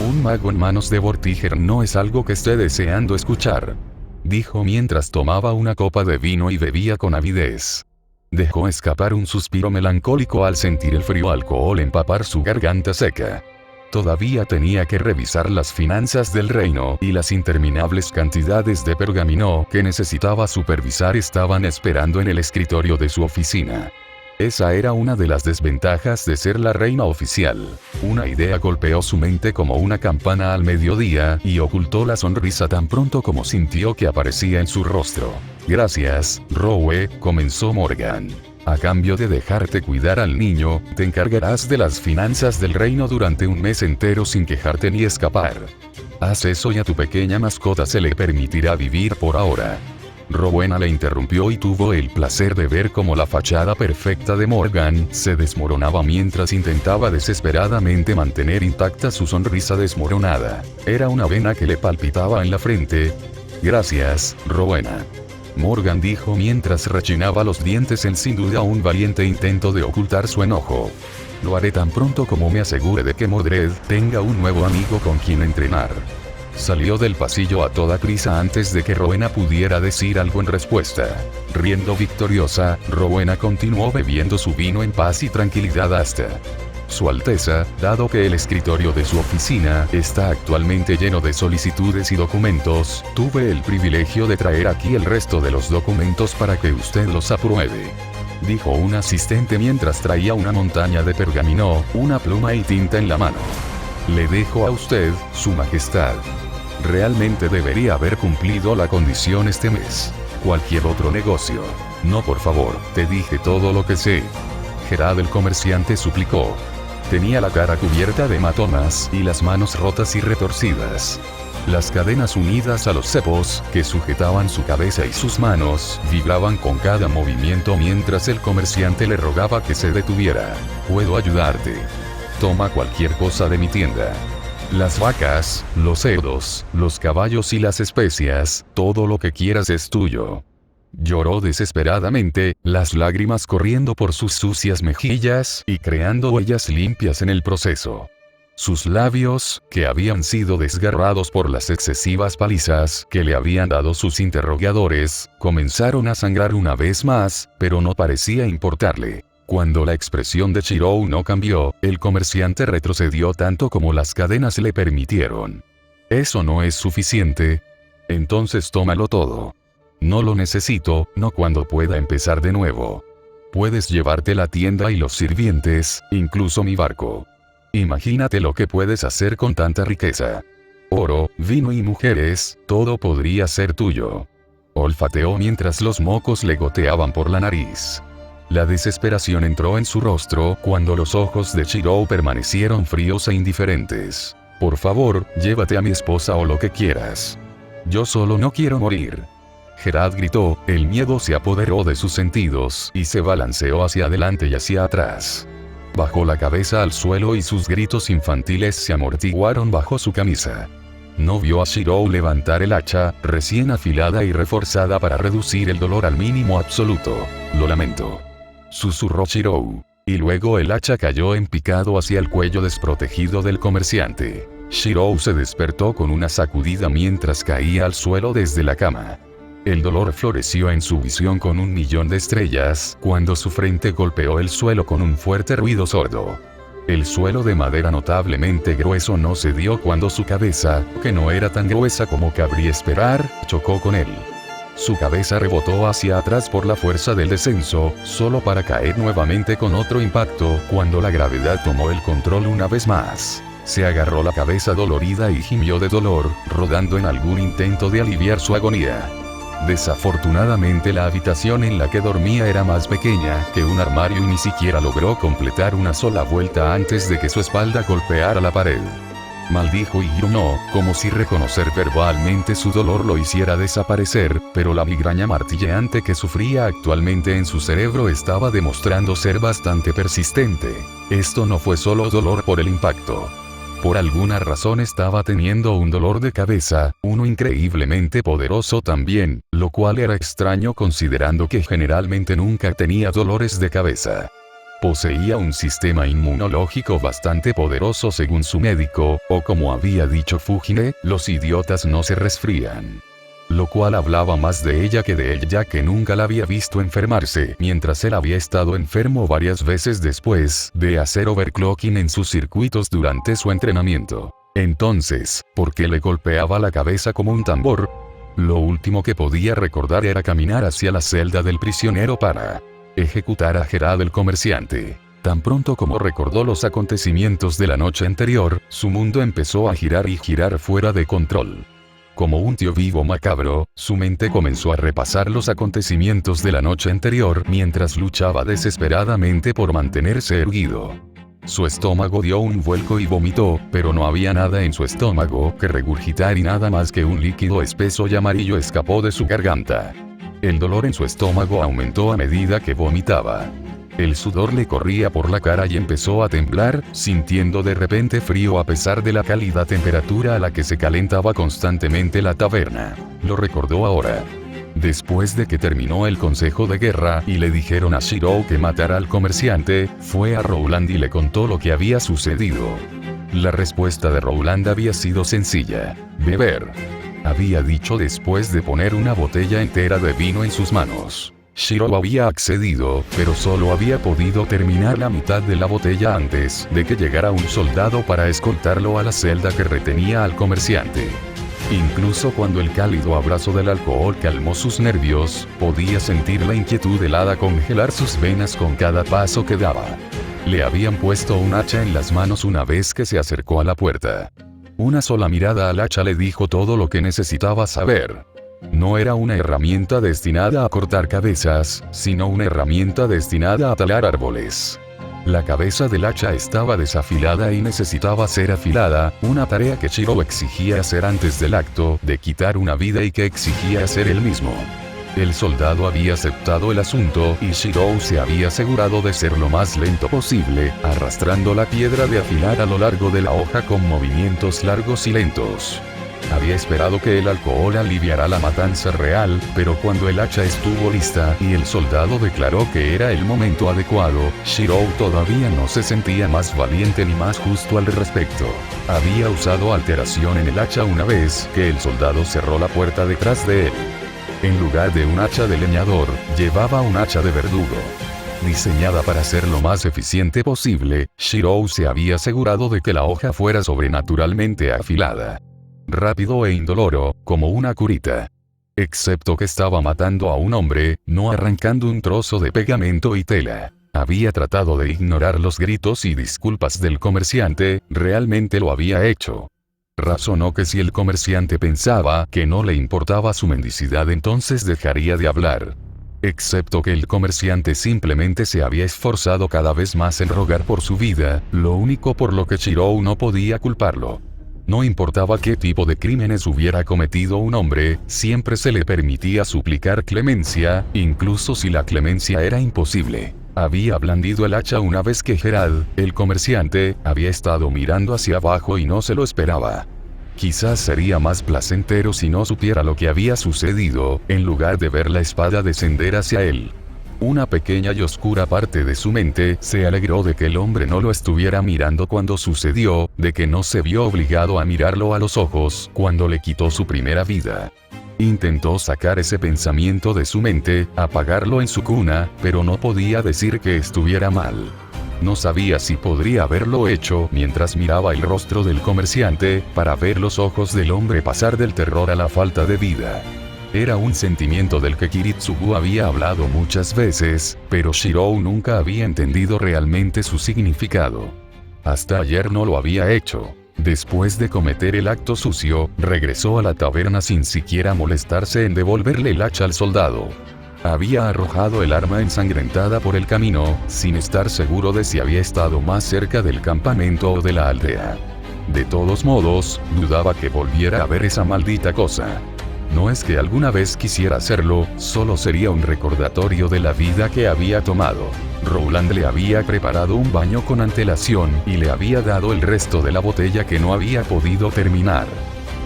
Un mago en manos de Vortiger no es algo que esté deseando escuchar, dijo mientras tomaba una copa de vino y bebía con avidez. Dejó escapar un suspiro melancólico al sentir el frío alcohol empapar su garganta seca. Todavía tenía que revisar las finanzas del reino, y las interminables cantidades de pergamino que necesitaba supervisar estaban esperando en el escritorio de su oficina. Esa era una de las desventajas de ser la reina oficial. Una idea golpeó su mente como una campana al mediodía, y ocultó la sonrisa tan pronto como sintió que aparecía en su rostro. Gracias, Rowe, comenzó Morgan. A cambio de dejarte cuidar al niño, te encargarás de las finanzas del reino durante un mes entero sin quejarte ni escapar. Haz eso y a tu pequeña mascota se le permitirá vivir por ahora. Rowena le interrumpió y tuvo el placer de ver cómo la fachada perfecta de Morgan se desmoronaba mientras intentaba desesperadamente mantener intacta su sonrisa desmoronada. Era una vena que le palpitaba en la frente. Gracias, Rowena. Morgan dijo mientras rechinaba los dientes en sin duda un valiente intento de ocultar su enojo. Lo haré tan pronto como me asegure de que Mordred tenga un nuevo amigo con quien entrenar. Salió del pasillo a toda prisa antes de que Rowena pudiera decir algo en respuesta. Riendo victoriosa, Rowena continuó bebiendo su vino en paz y tranquilidad hasta Su Alteza, dado que el escritorio de su oficina está actualmente lleno de solicitudes y documentos, tuve el privilegio de traer aquí el resto de los documentos para que usted los apruebe, dijo un asistente mientras traía una montaña de pergamino, una pluma y tinta en la mano. Le dejo a usted, Su Majestad. Realmente debería haber cumplido la condición este mes. Cualquier otro negocio. No, por favor, te dije todo lo que sé. Gerard el comerciante suplicó. Tenía la cara cubierta de hematomas y las manos rotas y retorcidas. Las cadenas unidas a los cepos que sujetaban su cabeza y sus manos vibraban con cada movimiento mientras el comerciante le rogaba que se detuviera. Puedo ayudarte. Toma cualquier cosa de mi tienda. Las vacas, los cerdos, los caballos y las especias, todo lo que quieras es tuyo. Lloró desesperadamente, las lágrimas corriendo por sus sucias mejillas y creando huellas limpias en el proceso. Sus labios, que habían sido desgarrados por las excesivas palizas que le habían dado sus interrogadores, comenzaron a sangrar una vez más, pero no parecía importarle. Cuando la expresión de Chirou no cambió, el comerciante retrocedió tanto como las cadenas le permitieron. ¿Eso no es suficiente? Entonces tómalo todo. No lo necesito, no cuando pueda empezar de nuevo. Puedes llevarte la tienda y los sirvientes, incluso mi barco. Imagínate lo que puedes hacer con tanta riqueza. Oro, vino y mujeres, todo podría ser tuyo. Olfateó mientras los mocos le goteaban por la nariz. La desesperación entró en su rostro cuando los ojos de Chirou permanecieron fríos e indiferentes. Por favor, llévate a mi esposa o lo que quieras. Yo solo no quiero morir. Gerard gritó, el miedo se apoderó de sus sentidos y se balanceó hacia adelante y hacia atrás. Bajó la cabeza al suelo y sus gritos infantiles se amortiguaron bajo su camisa. No vio a Chirou levantar el hacha, recién afilada y reforzada para reducir el dolor al mínimo absoluto. Lo lamento. Susurró Chirou. Y luego el hacha cayó en picado hacia el cuello desprotegido del comerciante. Chirou se despertó con una sacudida mientras caía al suelo desde la cama. El dolor floreció en su visión con 1.000.000 de estrellas, cuando su frente golpeó el suelo con un fuerte ruido sordo. El suelo de madera notablemente grueso no cedió cuando su cabeza, que no era tan gruesa como cabría esperar, chocó con él. Su cabeza rebotó hacia atrás por la fuerza del descenso, solo para caer nuevamente con otro impacto, cuando la gravedad tomó el control una vez más. Se agarró la cabeza dolorida y gimió de dolor, rodando en algún intento de aliviar su agonía. Desafortunadamente la habitación en la que dormía era más pequeña que un armario y ni siquiera logró completar una sola vuelta antes de que su espalda golpeara la pared. Maldijo y gruñó, como si reconocer verbalmente su dolor lo hiciera desaparecer, pero la migraña martilleante que sufría actualmente en su cerebro estaba demostrando ser bastante persistente. Esto no fue solo dolor por el impacto. Por alguna razón estaba teniendo un dolor de cabeza, uno increíblemente poderoso también, lo cual era extraño considerando que generalmente nunca tenía dolores de cabeza. Poseía un sistema inmunológico bastante poderoso según su médico, o como había dicho Fujine, los idiotas no se resfrían. Lo cual hablaba más de ella que de él, ya que nunca la había visto enfermarse, mientras él había estado enfermo varias veces después de hacer overclocking en sus circuitos durante su entrenamiento. Entonces, ¿por qué le golpeaba la cabeza como un tambor? Lo último que podía recordar era caminar hacia la celda del prisionero para ejecutar a Gerard el comerciante. Tan pronto como recordó los acontecimientos de la noche anterior, su mundo empezó a girar y girar fuera de control. Como un tío vivo macabro, su mente comenzó a repasar los acontecimientos de la noche anterior mientras luchaba desesperadamente por mantenerse erguido. Su estómago dio un vuelco y vomitó, pero no había nada en su estómago que regurgitar y nada más que un líquido espeso y amarillo escapó de su garganta. El dolor en su estómago aumentó a medida que vomitaba. El sudor le corría por la cara y empezó a temblar, sintiendo de repente frío a pesar de la cálida temperatura a la que se calentaba constantemente la taberna. Lo recordó ahora. Después de que terminó el consejo de guerra y le dijeron a Shirou que matara al comerciante, fue a Rowland y le contó lo que había sucedido. La respuesta de Rowland había sido sencilla: beber. Había dicho después de poner una botella entera de vino en sus manos. Shirou había accedido, pero solo había podido terminar la mitad de la botella antes de que llegara un soldado para escoltarlo a la celda que retenía al comerciante. Incluso cuando el cálido abrazo del alcohol calmó sus nervios, podía sentir la inquietud helada congelar sus venas con cada paso que daba. Le habían puesto un hacha en las manos una vez que se acercó a la puerta. Una sola mirada al hacha le dijo todo lo que necesitaba saber. No era una herramienta destinada a cortar cabezas, sino una herramienta destinada a talar árboles. La cabeza del hacha estaba desafilada y necesitaba ser afilada, una tarea que Shirou exigía hacer antes del acto de quitar una vida y que exigía hacer él mismo. El soldado había aceptado el asunto y Shirou se había asegurado de ser lo más lento posible, arrastrando la piedra de afilar a lo largo de la hoja con movimientos largos y lentos. Había esperado que el alcohol aliviara la matanza real, pero cuando el hacha estuvo lista y el soldado declaró que era el momento adecuado, Shirou todavía no se sentía más valiente ni más justo al respecto. Había usado alteración en el hacha una vez que el soldado cerró la puerta detrás de él. En lugar de un hacha de leñador, llevaba un hacha de verdugo. Diseñada para ser lo más eficiente posible, Shirou se había asegurado de que la hoja fuera sobrenaturalmente afilada. Rápido e indoloro, como una curita. Excepto que estaba matando a un hombre, no arrancando un trozo de pegamento y tela. Había tratado de ignorar los gritos y disculpas del comerciante, realmente lo había hecho. Razonó que si el comerciante pensaba que no le importaba su mendicidad, entonces dejaría de hablar. Excepto que el comerciante simplemente se había esforzado cada vez más en rogar por su vida, lo único por lo que Shirou no podía culparlo. No importaba qué tipo de crímenes hubiera cometido un hombre, siempre se le permitía suplicar clemencia, incluso si la clemencia era imposible. Había blandido el hacha una vez que Gerard, el comerciante, había estado mirando hacia abajo y no se lo esperaba. Quizás sería más placentero si no supiera lo que había sucedido, en lugar de ver la espada descender hacia él. Una pequeña y oscura parte de su mente se alegró de que el hombre no lo estuviera mirando cuando sucedió, de que no se vio obligado a mirarlo a los ojos cuando le quitó su primera vida. Intentó sacar ese pensamiento de su mente, apagarlo en su cuna, pero no podía decir que estuviera mal. No sabía si podría haberlo hecho mientras miraba el rostro del comerciante, para ver los ojos del hombre pasar del terror a la falta de vida. Era un sentimiento del que Kiritsugu había hablado muchas veces, pero Shirou nunca había entendido realmente su significado. Hasta ayer no lo había hecho. Después de cometer el acto sucio, regresó a la taberna sin siquiera molestarse en devolverle el hacha al soldado. Había arrojado el arma ensangrentada por el camino, sin estar seguro de si había estado más cerca del campamento o de la aldea. De todos modos, dudaba que volviera a ver esa maldita cosa. No es que alguna vez quisiera hacerlo, solo sería un recordatorio de la vida que había tomado. Rowland le había preparado un baño con antelación y le había dado el resto de la botella que no había podido terminar.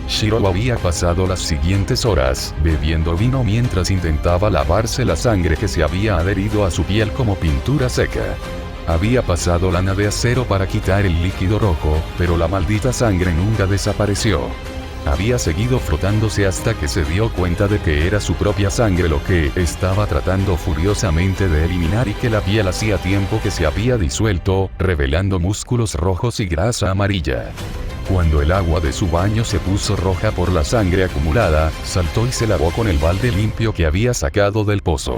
Shirou había pasado las siguientes horas bebiendo vino mientras intentaba lavarse la sangre que se había adherido a su piel como pintura seca. Había pasado lana de acero para quitar el líquido rojo, pero la maldita sangre nunca desapareció. Había seguido frotándose hasta que se dio cuenta de que era su propia sangre lo que estaba tratando furiosamente de eliminar y que la piel hacía tiempo que se había disuelto, revelando músculos rojos y grasa amarilla. Cuando el agua de su baño se puso roja por la sangre acumulada, saltó y se lavó con el balde limpio que había sacado del pozo.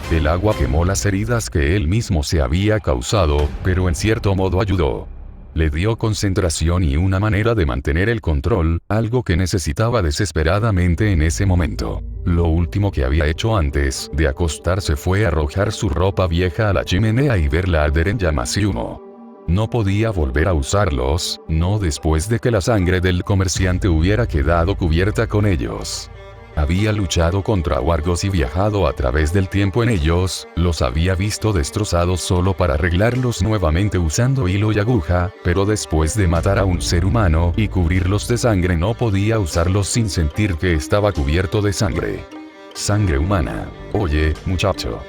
El agua quemó las heridas que él mismo se había causado, pero en cierto modo ayudó. Le dio concentración y una manera de mantener el control, algo que necesitaba desesperadamente en ese momento. Lo último que había hecho antes de acostarse fue arrojar su ropa vieja a la chimenea y verla arder en llamas y humo. No podía volver a usarlos, no después de que la sangre del comerciante hubiera quedado cubierta con ellos. Había luchado contra wargos y viajado a través del tiempo en ellos, los había visto destrozados solo para arreglarlos nuevamente usando hilo y aguja, pero después de matar a un ser humano y cubrirlos de sangre no podía usarlos sin sentir que estaba cubierto de sangre. Sangre humana. Oye, muchacho.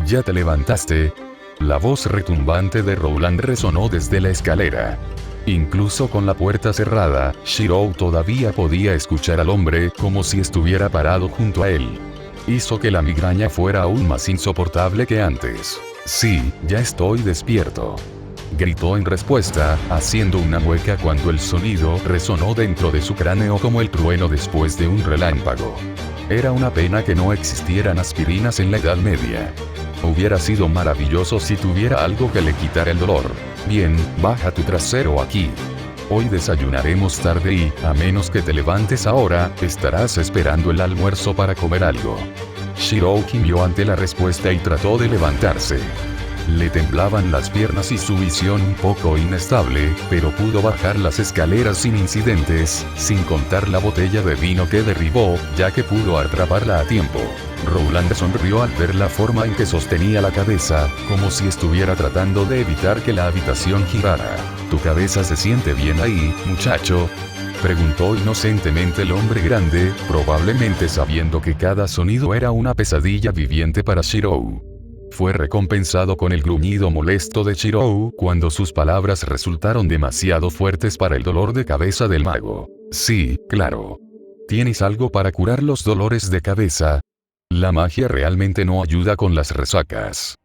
¿Ya te levantaste? La voz retumbante de Rowland resonó desde la escalera. Incluso con la puerta cerrada, Shirou todavía podía escuchar al hombre como si estuviera parado junto a él. Hizo que la migraña fuera aún más insoportable que antes. Sí, ya estoy despierto. Gritó en respuesta, haciendo una mueca cuando el sonido resonó dentro de su cráneo como el trueno después de un relámpago. Era una pena que no existieran aspirinas en la Edad Media. Hubiera sido maravilloso si tuviera algo que le quitara el dolor. Bien, baja tu trasero aquí. Hoy desayunaremos tarde y, a menos que te levantes ahora, estarás esperando el almuerzo para comer algo. Shirou gimió ante la respuesta y trató de levantarse. Le temblaban las piernas y su visión un poco inestable, pero pudo bajar las escaleras sin incidentes, sin contar la botella de vino que derribó, ya que pudo atraparla a tiempo. Rowland sonrió al ver la forma en que sostenía la cabeza, como si estuviera tratando de evitar que la habitación girara. ¿Tu cabeza se siente bien ahí, muchacho?, preguntó inocentemente el hombre grande, probablemente sabiendo que cada sonido era una pesadilla viviente para Shirou. Fue recompensado con el gruñido molesto de Shirou cuando sus palabras resultaron demasiado fuertes para el dolor de cabeza del mago. Sí, claro. ¿Tienes algo para curar los dolores de cabeza? La magia realmente no ayuda con las resacas.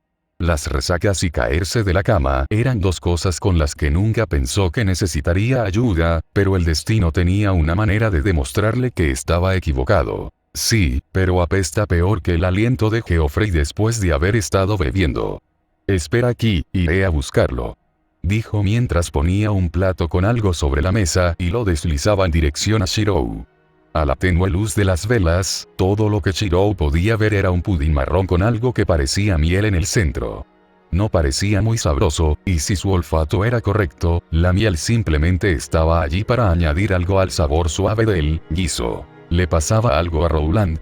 Las resacas y caerse de la cama eran dos cosas con las que nunca pensó que necesitaría ayuda, pero el destino tenía una manera de demostrarle que estaba equivocado. Sí, pero apesta peor que el aliento de Geoffrey después de haber estado bebiendo. Espera aquí, iré a buscarlo, dijo mientras ponía un plato con algo sobre la mesa y lo deslizaba en dirección a Shirou. A la tenue luz de las velas, todo lo que Shirou podía ver era un pudín marrón con algo que parecía miel en el centro. No parecía muy sabroso, y si su olfato era correcto, la miel simplemente estaba allí para añadir algo al sabor suave del guiso. ¿Le pasaba algo a Rowland?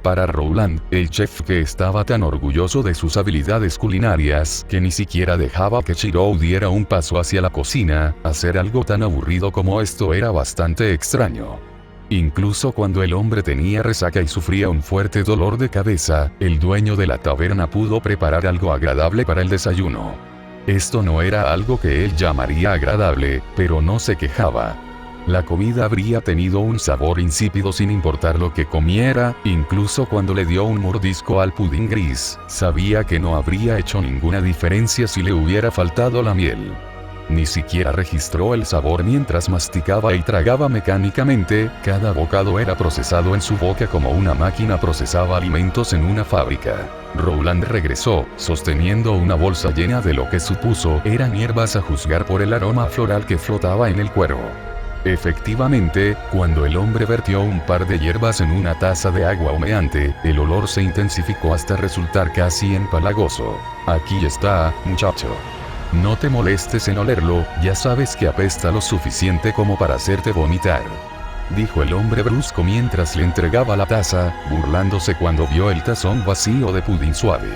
Para Rowland, el chef que estaba tan orgulloso de sus habilidades culinarias que ni siquiera dejaba que Shirou diera un paso hacia la cocina, hacer algo tan aburrido como esto era bastante extraño. Incluso cuando el hombre tenía resaca y sufría un fuerte dolor de cabeza, el dueño de la taberna pudo preparar algo agradable para el desayuno. Esto no era algo que él llamaría agradable, pero no se quejaba. La comida habría tenido un sabor insípido sin importar lo que comiera, incluso cuando le dio un mordisco al pudín gris, sabía que no habría hecho ninguna diferencia si le hubiera faltado la miel. Ni siquiera registró el sabor mientras masticaba y tragaba mecánicamente, cada bocado era procesado en su boca como una máquina procesaba alimentos en una fábrica. Rowland regresó, sosteniendo una bolsa llena de lo que supuso eran hierbas a juzgar por el aroma floral que flotaba en el cuero. Efectivamente, cuando el hombre vertió un par de hierbas en una taza de agua humeante, el olor se intensificó hasta resultar casi empalagoso. Aquí está, muchacho. No te molestes en olerlo, ya sabes que apesta lo suficiente como para hacerte vomitar. Dijo el hombre brusco mientras le entregaba la taza, burlándose cuando vio el tazón vacío de pudín suave.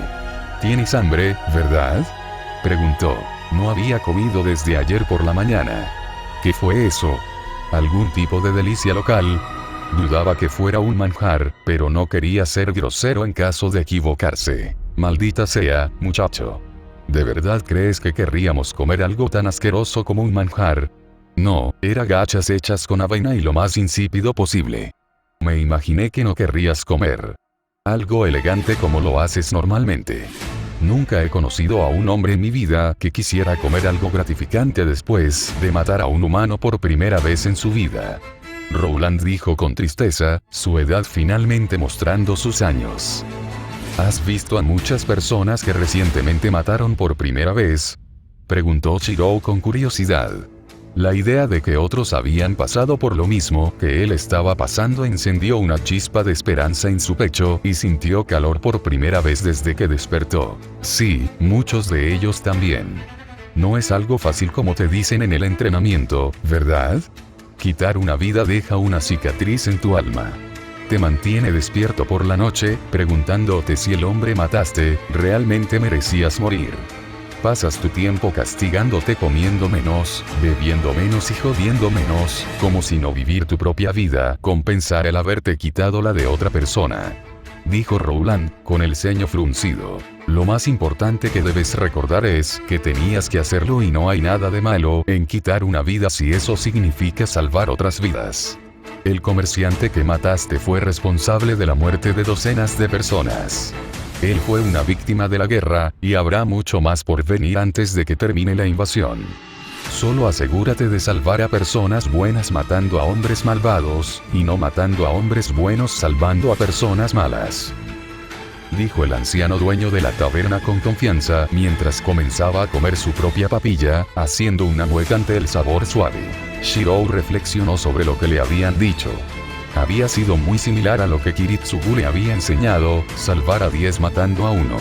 ¿Tienes hambre, verdad? Preguntó. No había comido desde ayer por la mañana. ¿Qué fue eso? ¿Algún tipo de delicia local? Dudaba que fuera un manjar, pero no quería ser grosero en caso de equivocarse. Maldita sea, muchacho. ¿De verdad crees que querríamos comer algo tan asqueroso como un manjar? No, era gachas hechas con avena y lo más insípido posible. Me imaginé que no querrías comer algo elegante como lo haces normalmente. Nunca he conocido a un hombre en mi vida que quisiera comer algo gratificante después de matar a un humano por primera vez en su vida. Rowland dijo con tristeza, su edad finalmente mostrando sus años. ¿Has visto a muchas personas que recientemente mataron por primera vez? Preguntó Shirou con curiosidad. La idea de que otros habían pasado por lo mismo que él estaba pasando encendió una chispa de esperanza en su pecho y sintió calor por primera vez desde que despertó. Sí, muchos de ellos también. No es algo fácil como te dicen en el entrenamiento, ¿verdad? Quitar una vida deja una cicatriz en tu alma. Te mantiene despierto por la noche, preguntándote si el hombre mataste, realmente merecías morir. Pasas tu tiempo castigándote comiendo menos, bebiendo menos y jodiendo menos, como si no vivir tu propia vida compensara el haberte quitado la de otra persona. Dijo Rowland, con el ceño fruncido. Lo más importante que debes recordar es que tenías que hacerlo y no hay nada de malo en quitar una vida si eso significa salvar otras vidas. El comerciante que mataste fue responsable de la muerte de docenas de personas. Él fue una víctima de la guerra, y habrá mucho más por venir antes de que termine la invasión. Solo asegúrate de salvar a personas buenas matando a hombres malvados, y no matando a hombres buenos salvando a personas malas. Dijo el anciano dueño de la taberna con confianza mientras comenzaba a comer su propia papilla, haciendo una mueca ante el sabor suave. Shirou reflexionó sobre lo que le habían dicho. Había sido muy similar a lo que Kiritsugu le había enseñado, salvar a 10 matando a uno.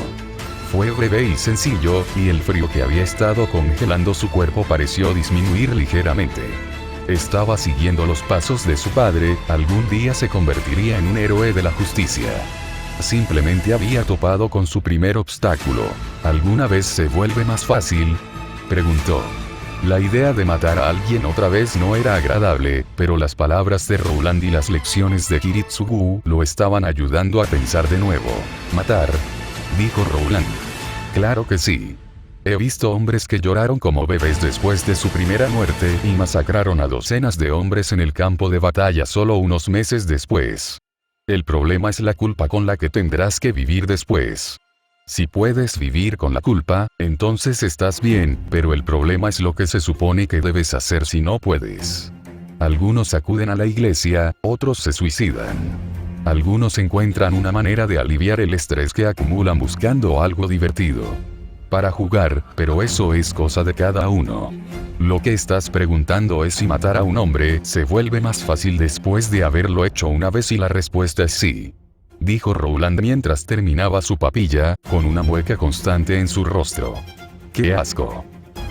Fue breve y sencillo, y el frío que había estado congelando su cuerpo pareció disminuir ligeramente. Estaba siguiendo los pasos de su padre, algún día se convertiría en un héroe de la justicia. Simplemente había topado con su primer obstáculo. ¿Alguna vez se vuelve más fácil? Preguntó. La idea de matar a alguien otra vez no era agradable, pero las palabras de Rowland y las lecciones de Kiritsugu lo estaban ayudando a pensar de nuevo. ¿Matar? Dijo Rowland. Claro que sí. He visto hombres que lloraron como bebés después de su primera muerte y masacraron a docenas de hombres en el campo de batalla solo unos meses después. El problema es la culpa con la que tendrás que vivir después. Si puedes vivir con la culpa, entonces estás bien, pero el problema es lo que se supone que debes hacer si no puedes. Algunos acuden a la iglesia, otros se suicidan. Algunos encuentran una manera de aliviar el estrés que acumulan buscando algo divertido para jugar, pero eso es cosa de cada uno. Lo que estás preguntando es si matar a un hombre se vuelve más fácil después de haberlo hecho una vez y la respuesta es sí. Dijo Rowland mientras terminaba su papilla, con una mueca constante en su rostro. ¡Qué asco!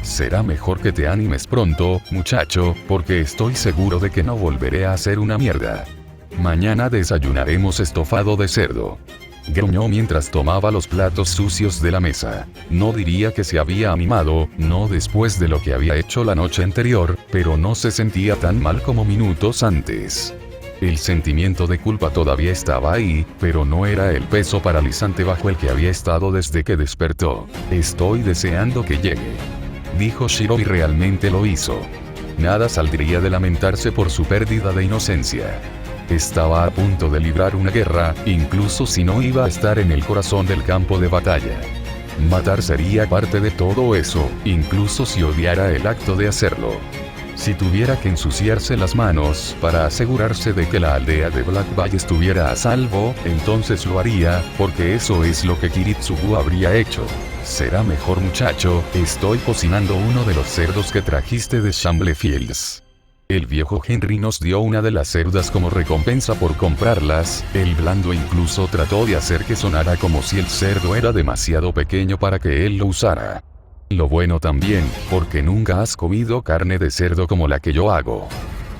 Será mejor que te animes pronto, muchacho, porque estoy seguro de que no volveré a hacer una mierda. Mañana desayunaremos estofado de cerdo. Gruñó mientras tomaba los platos sucios de la mesa. No diría que se había animado, no después de lo que había hecho la noche anterior, pero no se sentía tan mal como minutos antes. El sentimiento de culpa todavía estaba ahí, pero no era el peso paralizante bajo el que había estado desde que despertó. Estoy deseando que llegue. Dijo Shirou y realmente lo hizo. Nada saldría de lamentarse por su pérdida de inocencia. Estaba a punto de librar una guerra, incluso si no iba a estar en el corazón del campo de batalla. Matar sería parte de todo eso, incluso si odiara el acto de hacerlo. Si tuviera que ensuciarse las manos para asegurarse de que la aldea de Black Bay estuviera a salvo, entonces lo haría, porque eso es lo que Kiritsugu habría hecho. Será mejor, muchacho, estoy cocinando uno de los cerdos que trajiste de Shamble Fields. El viejo Henry nos dio una de las cerdas como recompensa por comprarlas. El blando incluso trató de hacer que sonara como si el cerdo era demasiado pequeño para que él lo usara. Lo bueno también, porque nunca has comido carne de cerdo como la que yo hago,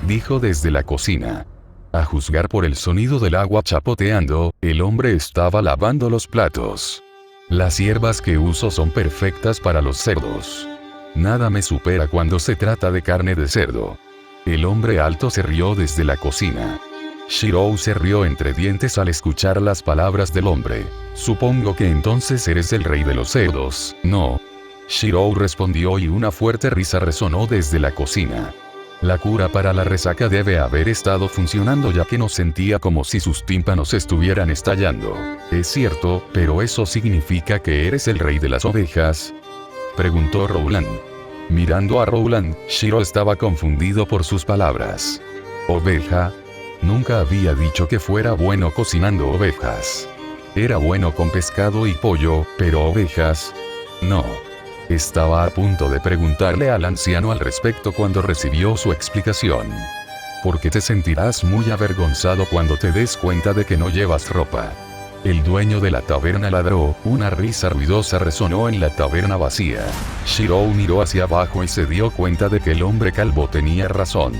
dijo desde la cocina. A juzgar por el sonido del agua chapoteando, el hombre estaba lavando los platos. Las hierbas que uso son perfectas para los cerdos. Nada me supera cuando se trata de carne de cerdo. El hombre alto se rió desde la cocina. Shirou se rió entre dientes al escuchar las palabras del hombre. Supongo que entonces eres el rey de los cerdos, ¿no? Shirou respondió y una fuerte risa resonó desde la cocina. La cura para la resaca debe haber estado funcionando, ya que no sentía como si sus tímpanos estuvieran estallando. Es cierto, pero ¿eso significa que eres el rey de las ovejas?, preguntó Rowland. Mirando a Rowland, Shirou estaba confundido por sus palabras. ¿Oveja? Nunca había dicho que fuera bueno cocinando ovejas. Era bueno con pescado y pollo, pero ovejas, no. Estaba a punto de preguntarle al anciano al respecto cuando recibió su explicación. Porque te sentirás muy avergonzado cuando te des cuenta de que no llevas ropa. El dueño de la taberna ladró, una risa ruidosa resonó en la taberna vacía. Shirou miró hacia abajo y se dio cuenta de que el hombre calvo tenía razón.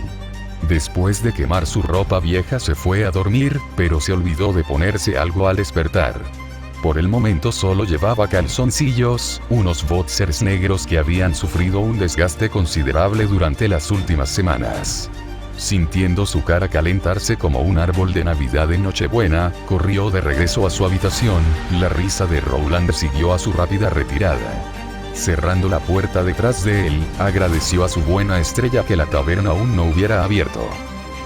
Después de quemar su ropa vieja se fue a dormir, pero se olvidó de ponerse algo al despertar. Por el momento solo llevaba calzoncillos, unos boxers negros que habían sufrido un desgaste considerable durante las últimas semanas. Sintiendo su cara calentarse como un árbol de Navidad en Nochebuena, corrió de regreso a su habitación. La risa de Rowland siguió a su rápida retirada. Cerrando la puerta detrás de él, agradeció a su buena estrella que la taberna aún no hubiera abierto.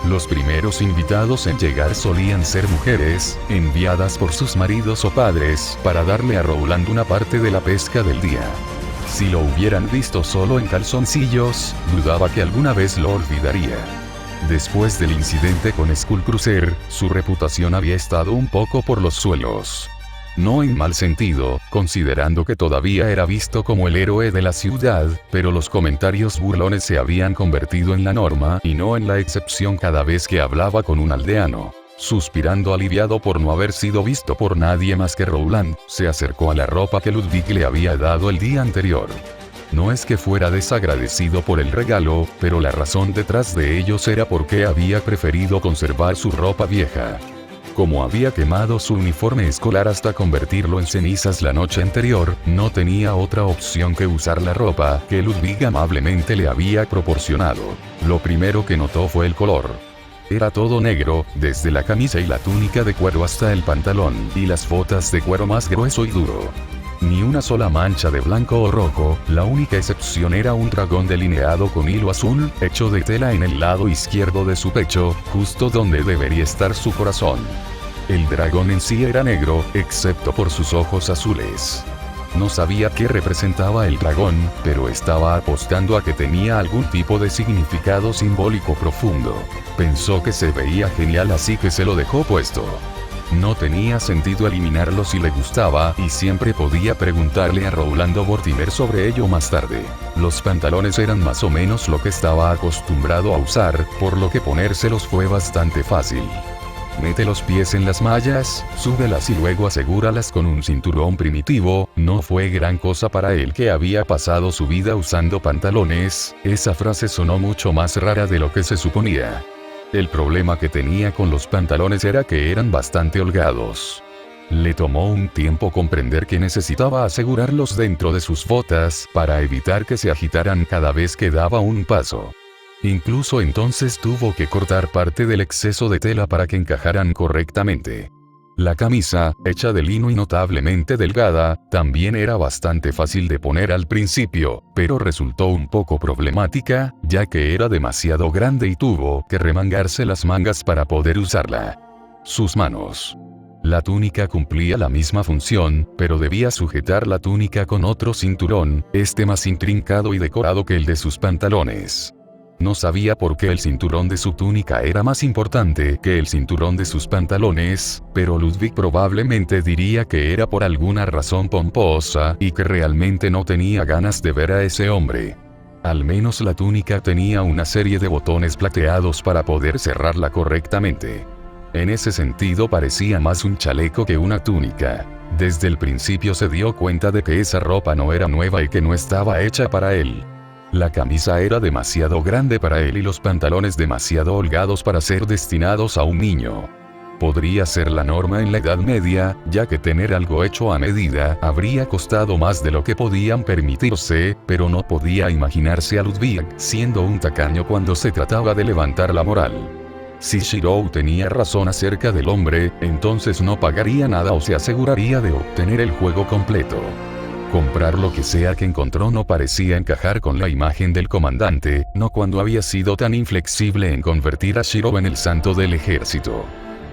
Los primeros invitados en llegar solían ser mujeres, enviadas por sus maridos o padres, para darle a Rowland una parte de la pesca del día. Si lo hubieran visto solo en calzoncillos, dudaba que alguna vez lo olvidaría. Después del incidente con Skullcruiser, su reputación había estado un poco por los suelos. No en mal sentido, considerando que todavía era visto como el héroe de la ciudad, pero los comentarios burlones se habían convertido en la norma y no en la excepción cada vez que hablaba con un aldeano. Suspirando aliviado por no haber sido visto por nadie más que Rowland, se acercó a la ropa que Ludwig le había dado el día anterior. No es que fuera desagradecido por el regalo, pero la razón detrás de ellos era porque había preferido conservar su ropa vieja. Como había quemado su uniforme escolar hasta convertirlo en cenizas la noche anterior, no tenía otra opción que usar la ropa que Ludwig amablemente le había proporcionado. Lo primero que notó fue el color. Era todo negro, desde la camisa y la túnica de cuero hasta el pantalón y las botas de cuero más grueso y duro. Ni una sola mancha de blanco o rojo, la única excepción era un dragón delineado con hilo azul, hecho de tela en el lado izquierdo de su pecho, justo donde debería estar su corazón. El dragón en sí era negro, excepto por sus ojos azules. No sabía qué representaba el dragón, pero estaba apostando a que tenía algún tipo de significado simbólico profundo. Pensó que se veía genial, así que se lo dejó puesto. No tenía sentido eliminarlo si le gustaba, y siempre podía preguntarle a Rowland Mortimer sobre ello más tarde. Los pantalones eran más o menos lo que estaba acostumbrado a usar, por lo que ponérselos fue bastante fácil. Mete los pies en las mallas, súbelas y luego asegúralas con un cinturón primitivo. No fue gran cosa para él que había pasado su vida usando pantalones. Esa frase sonó mucho más rara de lo que se suponía. El problema que tenía con los pantalones era que eran bastante holgados. Le tomó un tiempo comprender que necesitaba asegurarlos dentro de sus botas para evitar que se agitaran cada vez que daba un paso. Incluso entonces tuvo que cortar parte del exceso de tela para que encajaran correctamente. La camisa, hecha de lino y notablemente delgada, también era bastante fácil de poner al principio, pero resultó un poco problemática, ya que era demasiado grande y tuvo que remangarse las mangas para poder usarla. Sus manos. La túnica cumplía la misma función, pero debía sujetar la túnica con otro cinturón, más intrincado y decorado que el de sus pantalones. No sabía por qué el cinturón de su túnica era más importante que el cinturón de sus pantalones, pero Ludwig probablemente diría que era por alguna razón pomposa y que realmente no tenía ganas de ver a ese hombre. Al menos la túnica tenía una serie de botones plateados para poder cerrarla correctamente. En ese sentido parecía más un chaleco que una túnica. Desde el principio se dio cuenta de que esa ropa no era nueva y que no estaba hecha para él. La camisa era demasiado grande para él y los pantalones demasiado holgados para ser destinados a un niño. Podría ser la norma en la Edad Media, ya que tener algo hecho a medida habría costado más de lo que podían permitirse, pero no podía imaginarse a Ludwig siendo un tacaño cuando se trataba de levantar la moral. Si Shirou tenía razón acerca del hombre, entonces no pagaría nada o se aseguraría de obtener el juego completo. Comprar lo que sea que encontró no parecía encajar con la imagen del comandante, no cuando había sido tan inflexible en convertir a Shirou en el santo del ejército.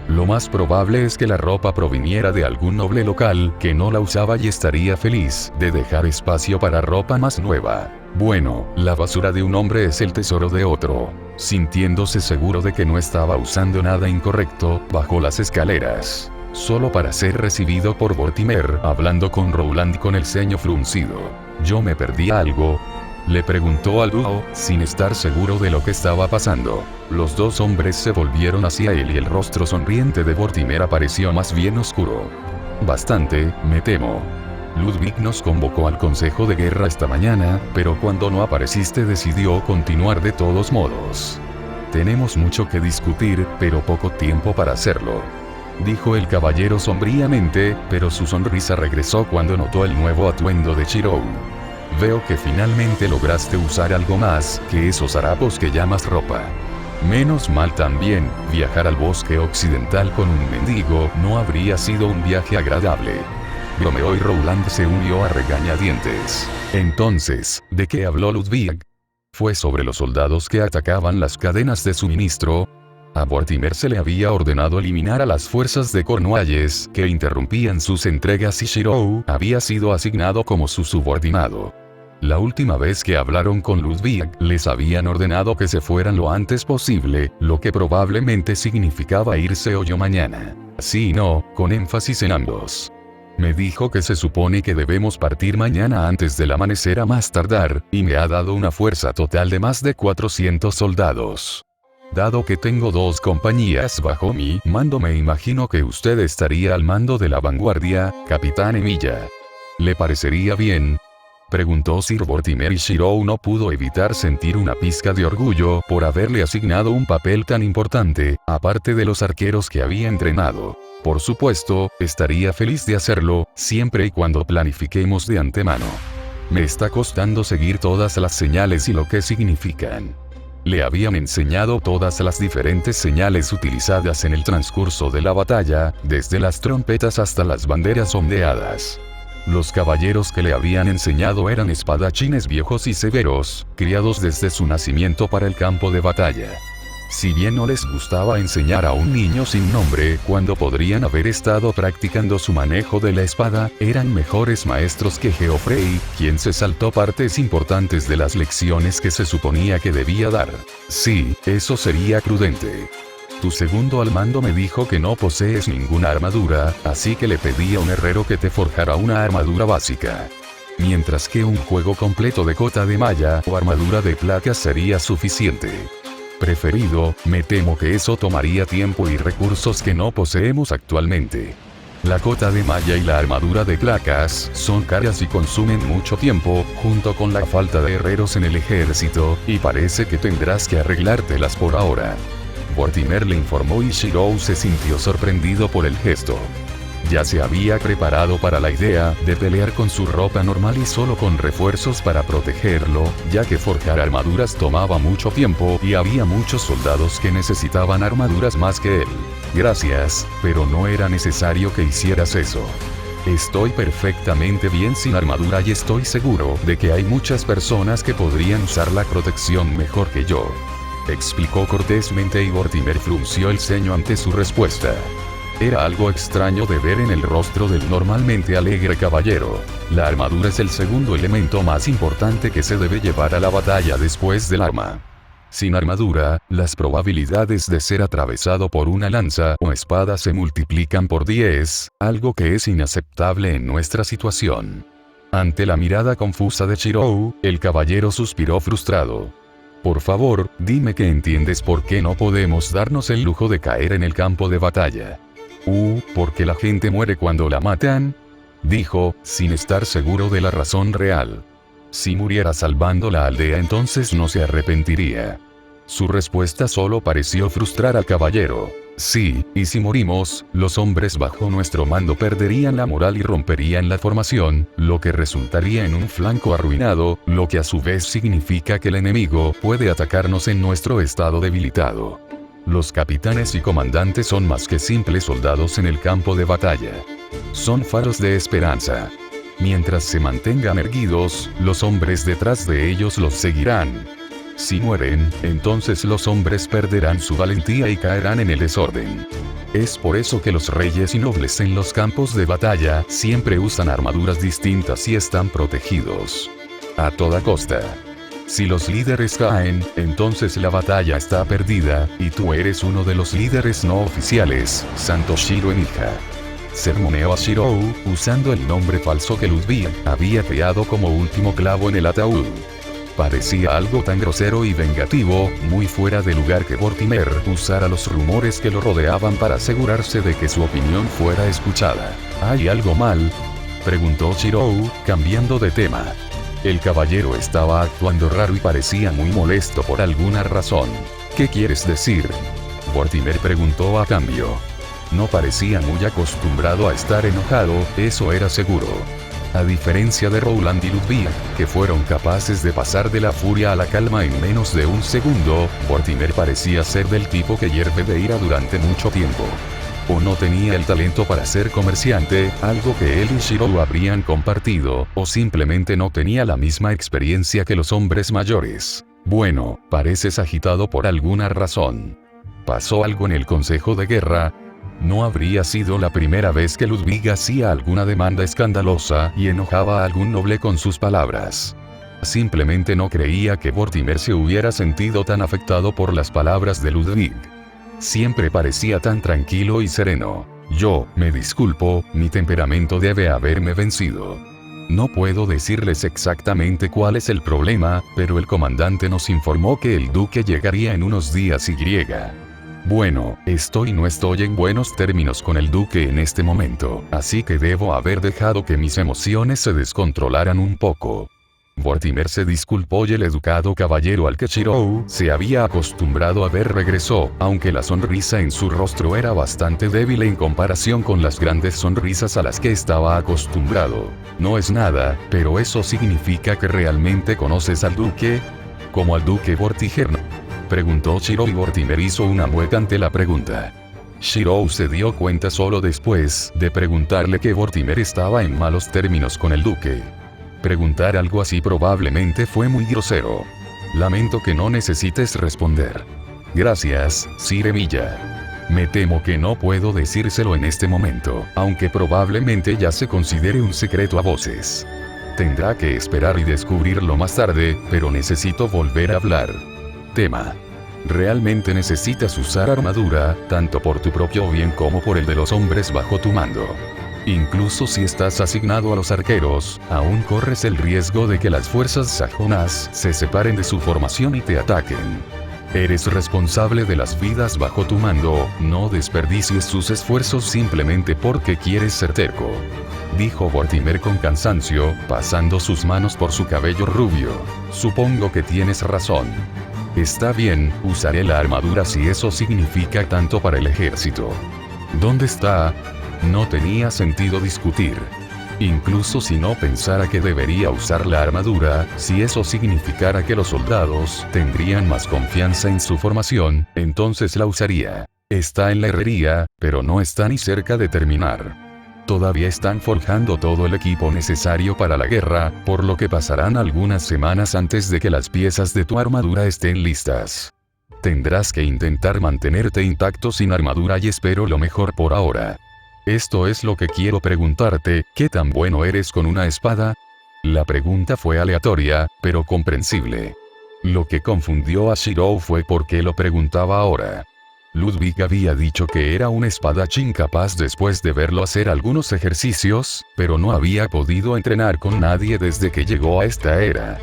Lo más probable es que la ropa proviniera de algún noble local que no la usaba y estaría feliz de dejar espacio para ropa más nueva. Bueno, la basura de un hombre es el tesoro de otro. Sintiéndose seguro de que no estaba usando nada incorrecto, bajó las escaleras. Solo para ser recibido por Vortimer hablando con Rowland con el ceño fruncido. ¿Yo me perdí algo?, le preguntó al dúo, sin estar seguro de lo que estaba pasando. Los dos hombres se volvieron hacia él y el rostro sonriente de Vortimer apareció más bien oscuro. Bastante, me temo. Ludwig nos convocó al consejo de guerra esta mañana, pero cuando no apareciste decidió continuar de todos modos. Tenemos mucho que discutir, pero poco tiempo para hacerlo, dijo el caballero sombríamente, pero su sonrisa regresó cuando notó el nuevo atuendo de Shirou. Veo que finalmente lograste usar algo más que esos harapos que llamas ropa. Menos mal también, viajar al bosque occidental con un mendigo no habría sido un viaje agradable. Bromeó y Rowland se unió a regañadientes. Entonces, ¿de qué habló Ludwig? ¿Fue sobre los soldados que atacaban las cadenas de suministro? A Vortimer se le había ordenado eliminar a las fuerzas de Cornualles que interrumpían sus entregas y Shirou había sido asignado como su subordinado. La última vez que hablaron con Ludwig, les habían ordenado que se fueran lo antes posible, lo que probablemente significaba irse hoy o mañana. Sí y no, con énfasis en ambos. Me dijo que se supone que debemos partir mañana antes del amanecer a más tardar, y me ha dado una fuerza total de más de 400 soldados. Dado que tengo 2 compañías bajo mi mando, me imagino que usted estaría al mando de la vanguardia, Capitán Emilia. ¿Le parecería bien?, preguntó Sir Vortimer y Shirou no pudo evitar sentir una pizca de orgullo por haberle asignado un papel tan importante, aparte de los arqueros que había entrenado. Por supuesto, estaría feliz de hacerlo, siempre y cuando planifiquemos de antemano. Me está costando seguir todas las señales y lo que significan. Le habían enseñado todas las diferentes señales utilizadas en el transcurso de la batalla, desde las trompetas hasta las banderas ondeadas. Los caballeros que le habían enseñado eran espadachines viejos y severos, criados desde su nacimiento para el campo de batalla. Si bien no les gustaba enseñar a un niño sin nombre cuando podrían haber estado practicando su manejo de la espada, eran mejores maestros que Geoffrey, quien se saltó partes importantes de las lecciones que se suponía que debía dar. Sí, eso sería prudente. Tu segundo al mando me dijo que no posees ninguna armadura, así que le pedí a un herrero que te forjara una armadura básica. Mientras que un juego completo de cota de malla o armadura de placas sería suficiente. Preferido, me temo que eso tomaría tiempo y recursos que no poseemos actualmente. La cota de malla y la armadura de placas son caras y consumen mucho tiempo, junto con la falta de herreros en el ejército, y parece que tendrás que arreglártelas por ahora. Vortimer le informó y Shirou se sintió sorprendido por el gesto. Ya se había preparado para la idea de pelear con su ropa normal y solo con refuerzos para protegerlo, ya que forjar armaduras tomaba mucho tiempo y había muchos soldados que necesitaban armaduras más que él. Gracias, pero no era necesario que hicieras eso. Estoy perfectamente bien sin armadura y estoy seguro de que hay muchas personas que podrían usar la protección mejor que yo. Explicó cortésmente y Vortimer frunció el ceño ante su respuesta. Era algo extraño de ver en el rostro del normalmente alegre caballero. La armadura es el segundo elemento más importante que se debe llevar a la batalla después del arma. Sin armadura, las probabilidades de ser atravesado por una lanza o espada se multiplican por 10, algo que es inaceptable en nuestra situación. Ante la mirada confusa de Shirou, el caballero suspiró frustrado. Por favor, dime que entiendes por qué no podemos darnos el lujo de caer en el campo de batalla. ¿Por qué la gente muere cuando la matan? Dijo, sin estar seguro de la razón real. Si muriera salvando la aldea entonces no se arrepentiría. Su respuesta solo pareció frustrar al caballero. Sí, y si morimos, los hombres bajo nuestro mando perderían la moral y romperían la formación, lo que resultaría en un flanco arruinado, lo que a su vez significa que el enemigo puede atacarnos en nuestro estado debilitado. Los capitanes y comandantes son más que simples soldados en el campo de batalla. Son faros de esperanza. Mientras se mantengan erguidos, los hombres detrás de ellos los seguirán. Si mueren, entonces los hombres perderán su valentía y caerán en el desorden. Es por eso que los reyes y nobles en los campos de batalla siempre usan armaduras distintas y están protegidos. A toda costa. Si los líderes caen, entonces la batalla está perdida, y tú eres uno de los líderes no oficiales, Santo Shiro Emija. Sermoneó a Shirou, usando el nombre falso que Ludwig había creado como último clavo en el ataúd. Parecía algo tan grosero y vengativo, muy fuera de lugar que Vortimer usara los rumores que lo rodeaban para asegurarse de que su opinión fuera escuchada. ¿Hay algo mal?, preguntó Shirou, cambiando de tema. El caballero estaba actuando raro y parecía muy molesto por alguna razón. ¿Qué quieres decir?, Vortimer preguntó a cambio. No parecía muy acostumbrado a estar enojado, eso era seguro. A diferencia de Roland y Ludwig, que fueron capaces de pasar de la furia a la calma en menos de un segundo, Vortimer parecía ser del tipo que hierve de ira durante mucho tiempo. O no tenía el talento para ser comerciante, algo que él y Shirou habrían compartido, o simplemente no tenía la misma experiencia que los hombres mayores. Bueno, pareces agitado por alguna razón. ¿Pasó algo en el Consejo de Guerra? No habría sido la primera vez que Ludwig hacía alguna demanda escandalosa y enojaba a algún noble con sus palabras. Simplemente no creía que Vortimer se hubiera sentido tan afectado por las palabras de Ludwig. Siempre parecía tan tranquilo y sereno. Me disculpo, mi temperamento debe haberme vencido. No puedo decirles exactamente cuál es el problema, pero el comandante nos informó que el duque llegaría en unos días y. Bueno, no estoy en buenos términos con el duque en este momento, así que debo haber dejado que mis emociones se descontrolaran un poco. Vortimer se disculpó y el educado caballero al que Shirou se había acostumbrado a ver regresó, aunque la sonrisa en su rostro era bastante débil en comparación con las grandes sonrisas a las que estaba acostumbrado. No es nada, pero eso significa que realmente conoces al duque. ¿Como al duque Vortiger?, preguntó Shirou y Vortimer hizo una mueca ante la pregunta. Shirou se dio cuenta solo después de preguntarle que Vortimer estaba en malos términos con el duque. Preguntar algo así probablemente fue muy grosero. Lamento que no necesites responder. Gracias, Sir Emilia. Me temo que no puedo decírselo en este momento, aunque probablemente ya se considere un secreto a voces. Tendrá que esperar y descubrirlo más tarde, pero necesito volver a hablar. Tema. Realmente necesitas usar armadura, tanto por tu propio bien como por el de los hombres bajo tu mando. Incluso si estás asignado a los arqueros, aún corres el riesgo de que las fuerzas sajonas se separen de su formación y te ataquen. Eres responsable de las vidas bajo tu mando, no desperdicies tus esfuerzos simplemente porque quieres ser terco. Dijo Vortimer con cansancio, pasando sus manos por su cabello rubio. Supongo que tienes razón. Está bien, usaré la armadura si eso significa tanto para el ejército. ¿Dónde está? No tenía sentido discutir. Incluso si no pensara que debería usar la armadura, si eso significara que los soldados tendrían más confianza en su formación, entonces la usaría. Está en la herrería, pero no está ni cerca de terminar. Todavía están forjando todo el equipo necesario para la guerra, por lo que pasarán algunas semanas antes de que las piezas de tu armadura estén listas. Tendrás que intentar mantenerte intacto sin armadura y espero lo mejor por ahora. Esto es lo que quiero preguntarte, ¿qué tan bueno eres con una espada? La pregunta fue aleatoria, pero comprensible. Lo que confundió a Shirou fue por qué lo preguntaba ahora. Ludwig había dicho que era un espadachín capaz después de verlo hacer algunos ejercicios, pero no había podido entrenar con nadie desde que llegó a esta era.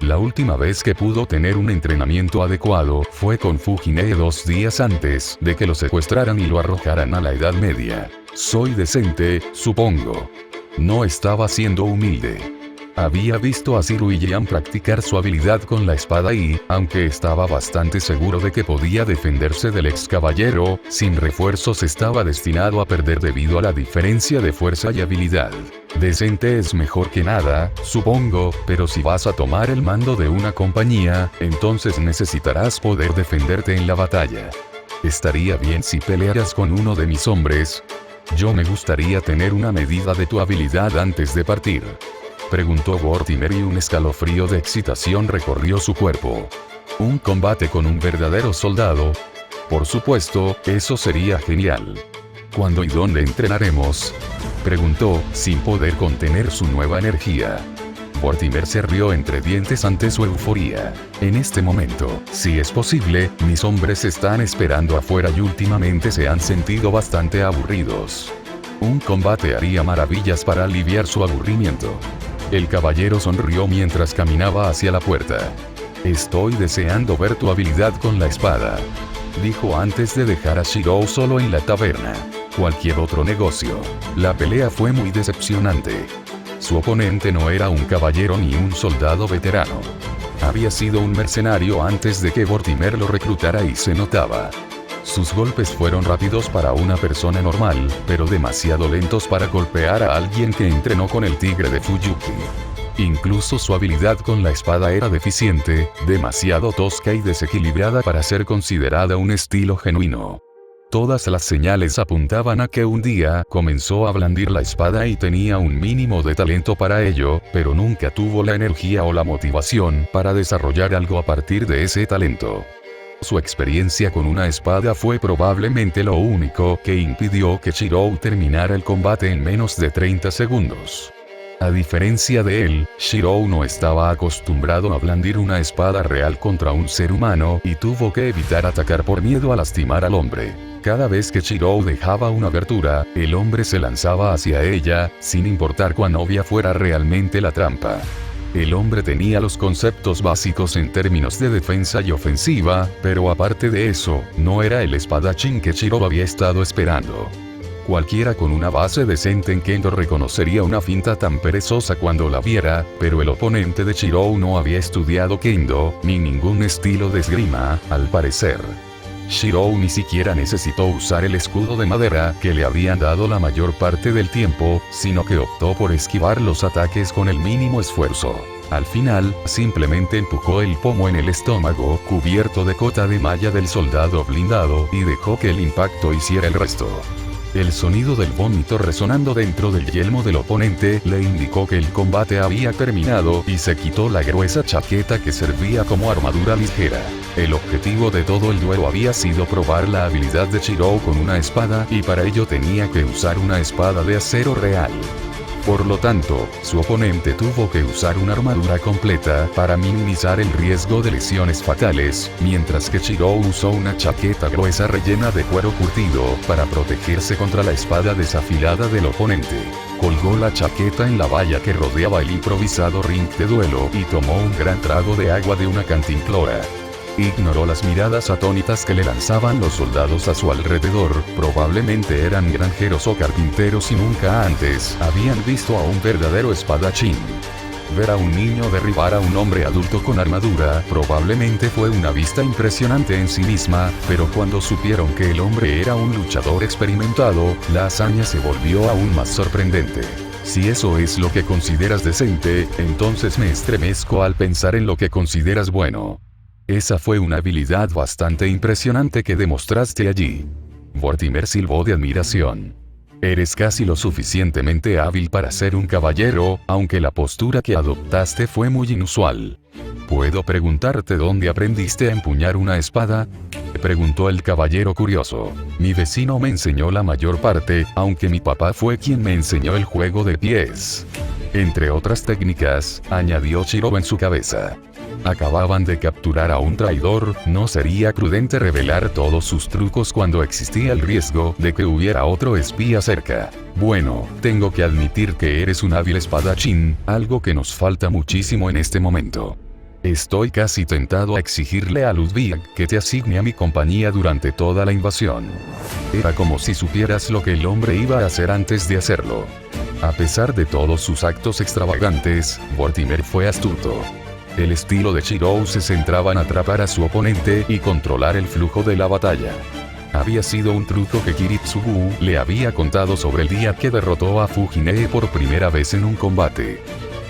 La última vez que pudo tener un entrenamiento adecuado fue con Fujine 2 días antes de que lo secuestraran y lo arrojaran a la Edad Media. Soy decente, supongo. No estaba siendo humilde. Había visto a Zero y Jian practicar su habilidad con la espada y, aunque estaba bastante seguro de que podía defenderse del ex caballero, sin refuerzos estaba destinado a perder debido a la diferencia de fuerza y habilidad. Decente es mejor que nada, supongo, pero si vas a tomar el mando de una compañía, entonces necesitarás poder defenderte en la batalla. Estaría bien si pelearas con uno de mis hombres. Yo me gustaría tener una medida de tu habilidad antes de partir. Preguntó Mortimer y un escalofrío de excitación recorrió su cuerpo. ¿Un combate con un verdadero soldado? Por supuesto, eso sería genial. ¿Cuándo y dónde entrenaremos? Preguntó, sin poder contener su nueva energía. Mortimer se rió entre dientes ante su euforia. En este momento, si es posible, mis hombres están esperando afuera y últimamente se han sentido bastante aburridos. Un combate haría maravillas para aliviar su aburrimiento. El caballero sonrió mientras caminaba hacia la puerta. Estoy deseando ver tu habilidad con la espada, dijo antes de dejar a Shirou solo en la taberna. Cualquier otro negocio. La pelea fue muy decepcionante. Su oponente no era un caballero ni un soldado veterano. Había sido un mercenario antes de que Mortimer lo reclutara y se notaba. Sus golpes fueron rápidos para una persona normal, pero demasiado lentos para golpear a alguien que entrenó con el tigre de Fuyuki. Incluso su habilidad con la espada era deficiente, demasiado tosca y desequilibrada para ser considerada un estilo genuino. Todas las señales apuntaban a que un día comenzó a blandir la espada y tenía un mínimo de talento para ello, pero nunca tuvo la energía o la motivación para desarrollar algo a partir de ese talento. Su experiencia con una espada fue probablemente lo único que impidió que Shirou terminara el combate en menos de 30 segundos. A diferencia de él, Shirou no estaba acostumbrado a blandir una espada real contra un ser humano y tuvo que evitar atacar por miedo a lastimar al hombre. Cada vez que Shirou dejaba una abertura, el hombre se lanzaba hacia ella, sin importar cuán obvia fuera realmente la trampa. El hombre tenía los conceptos básicos en términos de defensa y ofensiva, pero aparte de eso, no era el espadachín que Shirou había estado esperando. Cualquiera con una base decente en Kendo reconocería una finta tan perezosa cuando la viera, pero el oponente de Shirou no había estudiado Kendo, ni ningún estilo de esgrima, al parecer. Shirou ni siquiera necesitó usar el escudo de madera que le habían dado la mayor parte del tiempo, sino que optó por esquivar los ataques con el mínimo esfuerzo. Al final, simplemente empujó el pomo en el estómago, cubierto de cota de malla del soldado blindado, y dejó que el impacto hiciera el resto. El sonido del vómito resonando dentro del yelmo del oponente le indicó que el combate había terminado y se quitó la gruesa chaqueta que servía como armadura ligera. El objetivo de todo el duelo había sido probar la habilidad de Shirou con una espada y para ello tenía que usar una espada de acero real. Por lo tanto, su oponente tuvo que usar una armadura completa para minimizar el riesgo de lesiones fatales, mientras que Shirou usó una chaqueta gruesa rellena de cuero curtido para protegerse contra la espada desafilada del oponente. Colgó la chaqueta en la valla que rodeaba el improvisado ring de duelo y tomó un gran trago de agua de una cantimplora. Ignoró las miradas atónitas que le lanzaban los soldados a su alrededor, probablemente eran granjeros o carpinteros y nunca antes habían visto a un verdadero espadachín. Ver a un niño derribar a un hombre adulto con armadura probablemente fue una vista impresionante en sí misma, pero cuando supieron que el hombre era un luchador experimentado, la hazaña se volvió aún más sorprendente. Si eso es lo que consideras decente, entonces me estremezco al pensar en lo que consideras bueno. Esa fue una habilidad bastante impresionante que demostraste allí. Vortimer silbó de admiración. Eres casi lo suficientemente hábil para ser un caballero, aunque la postura que adoptaste fue muy inusual. ¿Puedo preguntarte dónde aprendiste a empuñar una espada? Preguntó el caballero curioso. Mi vecino me enseñó la mayor parte, aunque mi papá fue quien me enseñó el juego de pies. Entre otras técnicas, añadió Shirou en su cabeza. Acababan de capturar a un traidor, no sería prudente revelar todos sus trucos cuando existía el riesgo de que hubiera otro espía cerca. Bueno, tengo que admitir que eres un hábil espadachín, algo que nos falta muchísimo en este momento. Estoy casi tentado a exigirle a Ludwig que te asigne a mi compañía durante toda la invasión. Era como si supieras lo que el hombre iba a hacer antes de hacerlo. A pesar de todos sus actos extravagantes, Vortimer fue astuto. El estilo de Shirou se centraba en atrapar a su oponente y controlar el flujo de la batalla. Había sido un truco que Kiritsugu le había contado sobre el día que derrotó a Fujine por primera vez en un combate.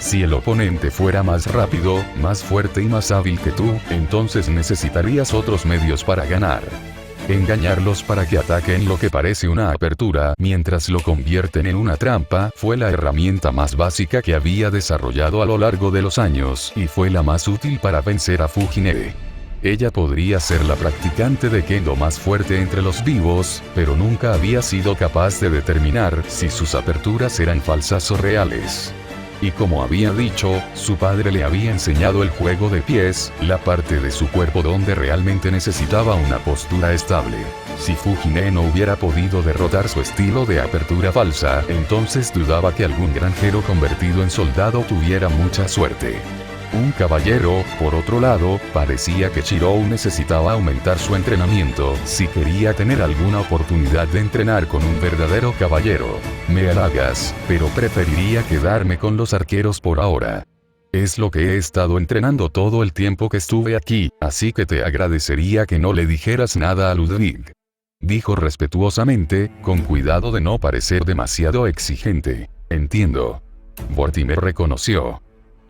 Si el oponente fuera más rápido, más fuerte y más hábil que tú, entonces necesitarías otros medios para ganar. Engañarlos para que ataquen lo que parece una apertura mientras lo convierten en una trampa fue la herramienta más básica que había desarrollado a lo largo de los años y fue la más útil para vencer a Fujine. Ella podría ser la practicante de kendo más fuerte entre los vivos, pero nunca había sido capaz de determinar si sus aperturas eran falsas o reales. Y como había dicho, su padre le había enseñado el juego de pies, la parte de su cuerpo donde realmente necesitaba una postura estable. Si Fujine no hubiera podido derrotar su estilo de apertura falsa, entonces dudaba que algún granjero convertido en soldado tuviera mucha suerte. Un caballero, por otro lado, parecía que Shirou necesitaba aumentar su entrenamiento si quería tener alguna oportunidad de entrenar con un verdadero caballero. Me halagas, pero preferiría quedarme con los arqueros por ahora. Es lo que he estado entrenando todo el tiempo que estuve aquí, así que te agradecería que no le dijeras nada a Ludwig. Dijo respetuosamente, con cuidado de no parecer demasiado exigente. Entiendo. Vortimer reconoció.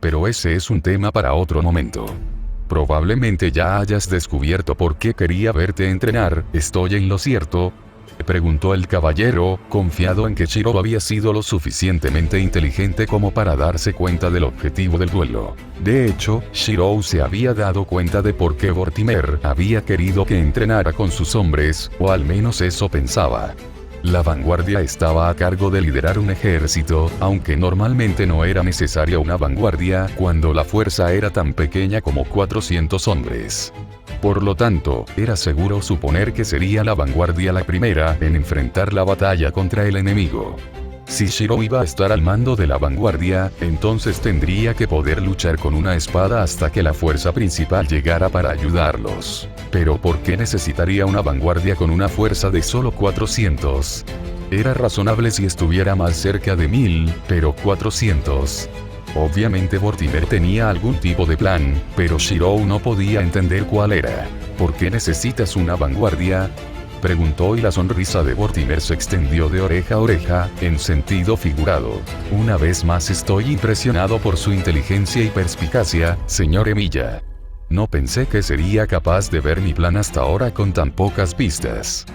Pero ese es un tema para otro momento. Probablemente ya hayas descubierto por qué quería verte entrenar, ¿estoy en lo cierto? Preguntó el caballero, confiado en que Shirou había sido lo suficientemente inteligente como para darse cuenta del objetivo del duelo. De hecho, Shirou se había dado cuenta de por qué Vortimer había querido que entrenara con sus hombres, o al menos eso pensaba. La vanguardia estaba a cargo de liderar un ejército, aunque normalmente no era necesaria una vanguardia cuando la fuerza era tan pequeña como 400 hombres. Por lo tanto, era seguro suponer que sería la vanguardia la primera en enfrentar la batalla contra el enemigo. Si Shirou iba a estar al mando de la vanguardia, entonces tendría que poder luchar con una espada hasta que la fuerza principal llegara para ayudarlos. Pero ¿por qué necesitaría una vanguardia con una fuerza de solo 400? Era razonable si estuviera más cerca de 1000, pero 400. Obviamente Vortimer tenía algún tipo de plan, pero Shirou no podía entender cuál era. ¿Por qué necesitas una vanguardia?, preguntó y la sonrisa de Vortimer se extendió de oreja a oreja, en sentido figurado. Una vez más estoy impresionado por su inteligencia y perspicacia, señor Emiya. No pensé que sería capaz de ver mi plan hasta ahora con tan pocas pistas.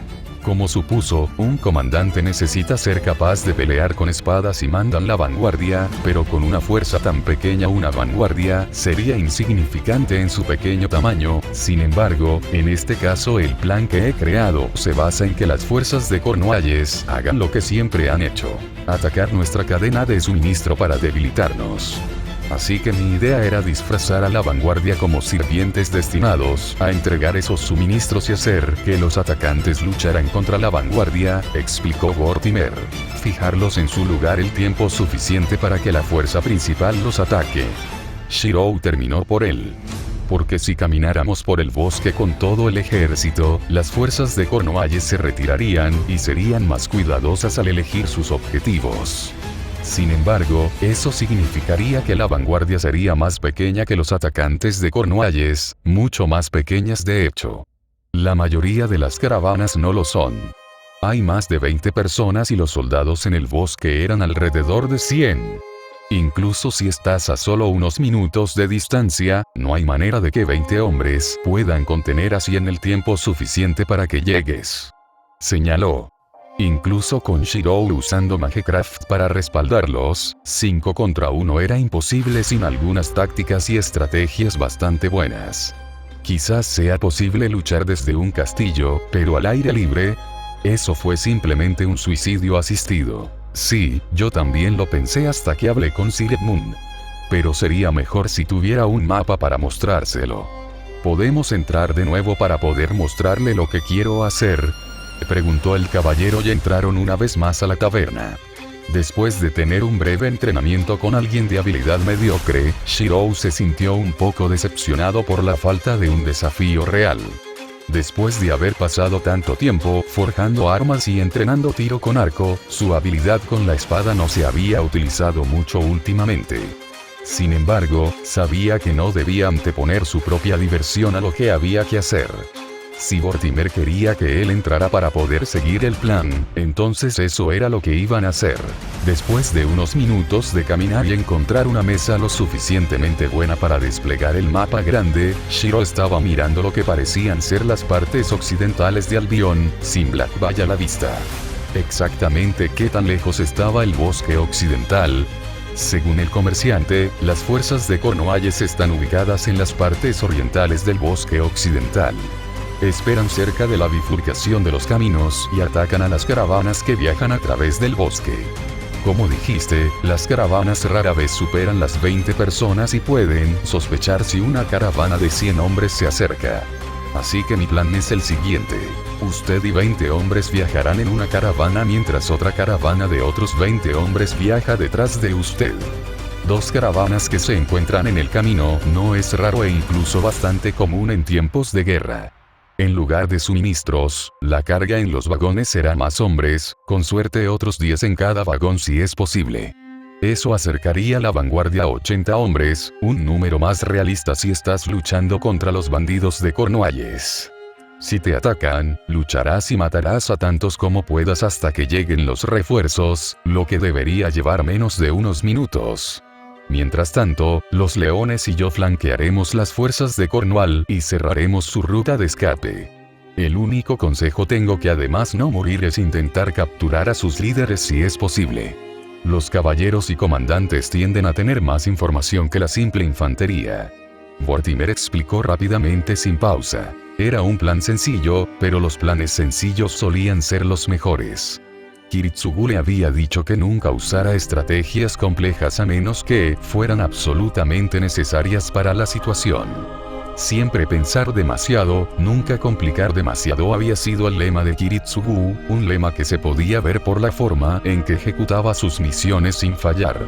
Como supuso, un comandante necesita ser capaz de pelear con espadas y mandan la vanguardia, pero con una fuerza tan pequeña una vanguardia sería insignificante en su pequeño tamaño. Sin embargo, en este caso el plan que he creado se basa en que las fuerzas de Cornualles hagan lo que siempre han hecho: atacar nuestra cadena de suministro para debilitarnos. Así que mi idea era disfrazar a la vanguardia como sirvientes destinados a entregar esos suministros y hacer que los atacantes lucharan contra la vanguardia, explicó Vortimer. Fijarlos en su lugar el tiempo suficiente para que la fuerza principal los ataque. Shirou terminó por él. Porque si camináramos por el bosque con todo el ejército, las fuerzas de Cornualles se retirarían y serían más cuidadosas al elegir sus objetivos. Sin embargo, eso significaría que la vanguardia sería más pequeña que los atacantes de Cornualles, mucho más pequeñas de hecho. La mayoría de las caravanas no lo son. Hay más de 20 personas y los soldados en el bosque eran alrededor de 100. Incluso si estás a solo unos minutos de distancia, no hay manera de que 20 hombres puedan contener a 100 el tiempo suficiente para que llegues. señaló. Incluso con Shirou usando Magecraft para respaldarlos, 5 contra 1 era imposible sin algunas tácticas y estrategias bastante buenas. Quizás sea posible luchar desde un castillo, pero al aire libre, eso fue simplemente un suicidio asistido. Sí, yo también lo pensé hasta que hablé con Silent Moon. Pero sería mejor si tuviera un mapa para mostrárselo. ¿Podemos entrar de nuevo para poder mostrarle lo que quiero hacer?, preguntó el caballero y entraron una vez más a la taberna. Después de tener un breve entrenamiento con alguien de habilidad mediocre, Shirou se sintió un poco decepcionado por la falta de un desafío real. Después de haber pasado tanto tiempo forjando armas y entrenando tiro con arco, su habilidad con la espada no se había utilizado mucho últimamente. Sin embargo, sabía que no debía anteponer su propia diversión a lo que había que hacer. Si Vortimer quería que él entrara para poder seguir el plan, entonces eso era lo que iban a hacer. Después de unos minutos de caminar y encontrar una mesa lo suficientemente buena para desplegar el mapa grande, Shiro estaba mirando lo que parecían ser las partes occidentales de Albion, sin Black Bay a la vista. Exactamente qué tan lejos estaba el bosque occidental. Según el comerciante, las fuerzas de Cornualles están ubicadas en las partes orientales del bosque occidental. Esperan cerca de la bifurcación de los caminos y atacan a las caravanas que viajan a través del bosque. Como dijiste, las caravanas rara vez superan las 20 personas y pueden sospechar si una caravana de 100 hombres se acerca. Así que mi plan es el siguiente. Usted y 20 hombres viajarán en una caravana mientras otra caravana de otros 20 hombres viaja detrás de usted. 2 caravanas que se encuentran en el camino no es raro e incluso bastante común en tiempos de guerra. En lugar de suministros, la carga en los vagones será más hombres, con suerte otros 10 en cada vagón si es posible. Eso acercaría la vanguardia a 80 hombres, un número más realista si estás luchando contra los bandidos de Cornualles. Si te atacan, lucharás y matarás a tantos como puedas hasta que lleguen los refuerzos, lo que debería llevar menos de unos minutos. Mientras tanto, los leones y yo flanquearemos las fuerzas de Cornwall y cerraremos su ruta de escape. El único consejo tengo que además no morir es intentar capturar a sus líderes si es posible. Los caballeros y comandantes tienden a tener más información que la simple infantería. Vortimer explicó rápidamente sin pausa. Era un plan sencillo, pero los planes sencillos solían ser los mejores. Kiritsugu le había dicho que nunca usara estrategias complejas a menos que fueran absolutamente necesarias para la situación. Siempre pensar demasiado, nunca complicar demasiado había sido el lema de Kiritsugu, un lema que se podía ver por la forma en que ejecutaba sus misiones sin fallar.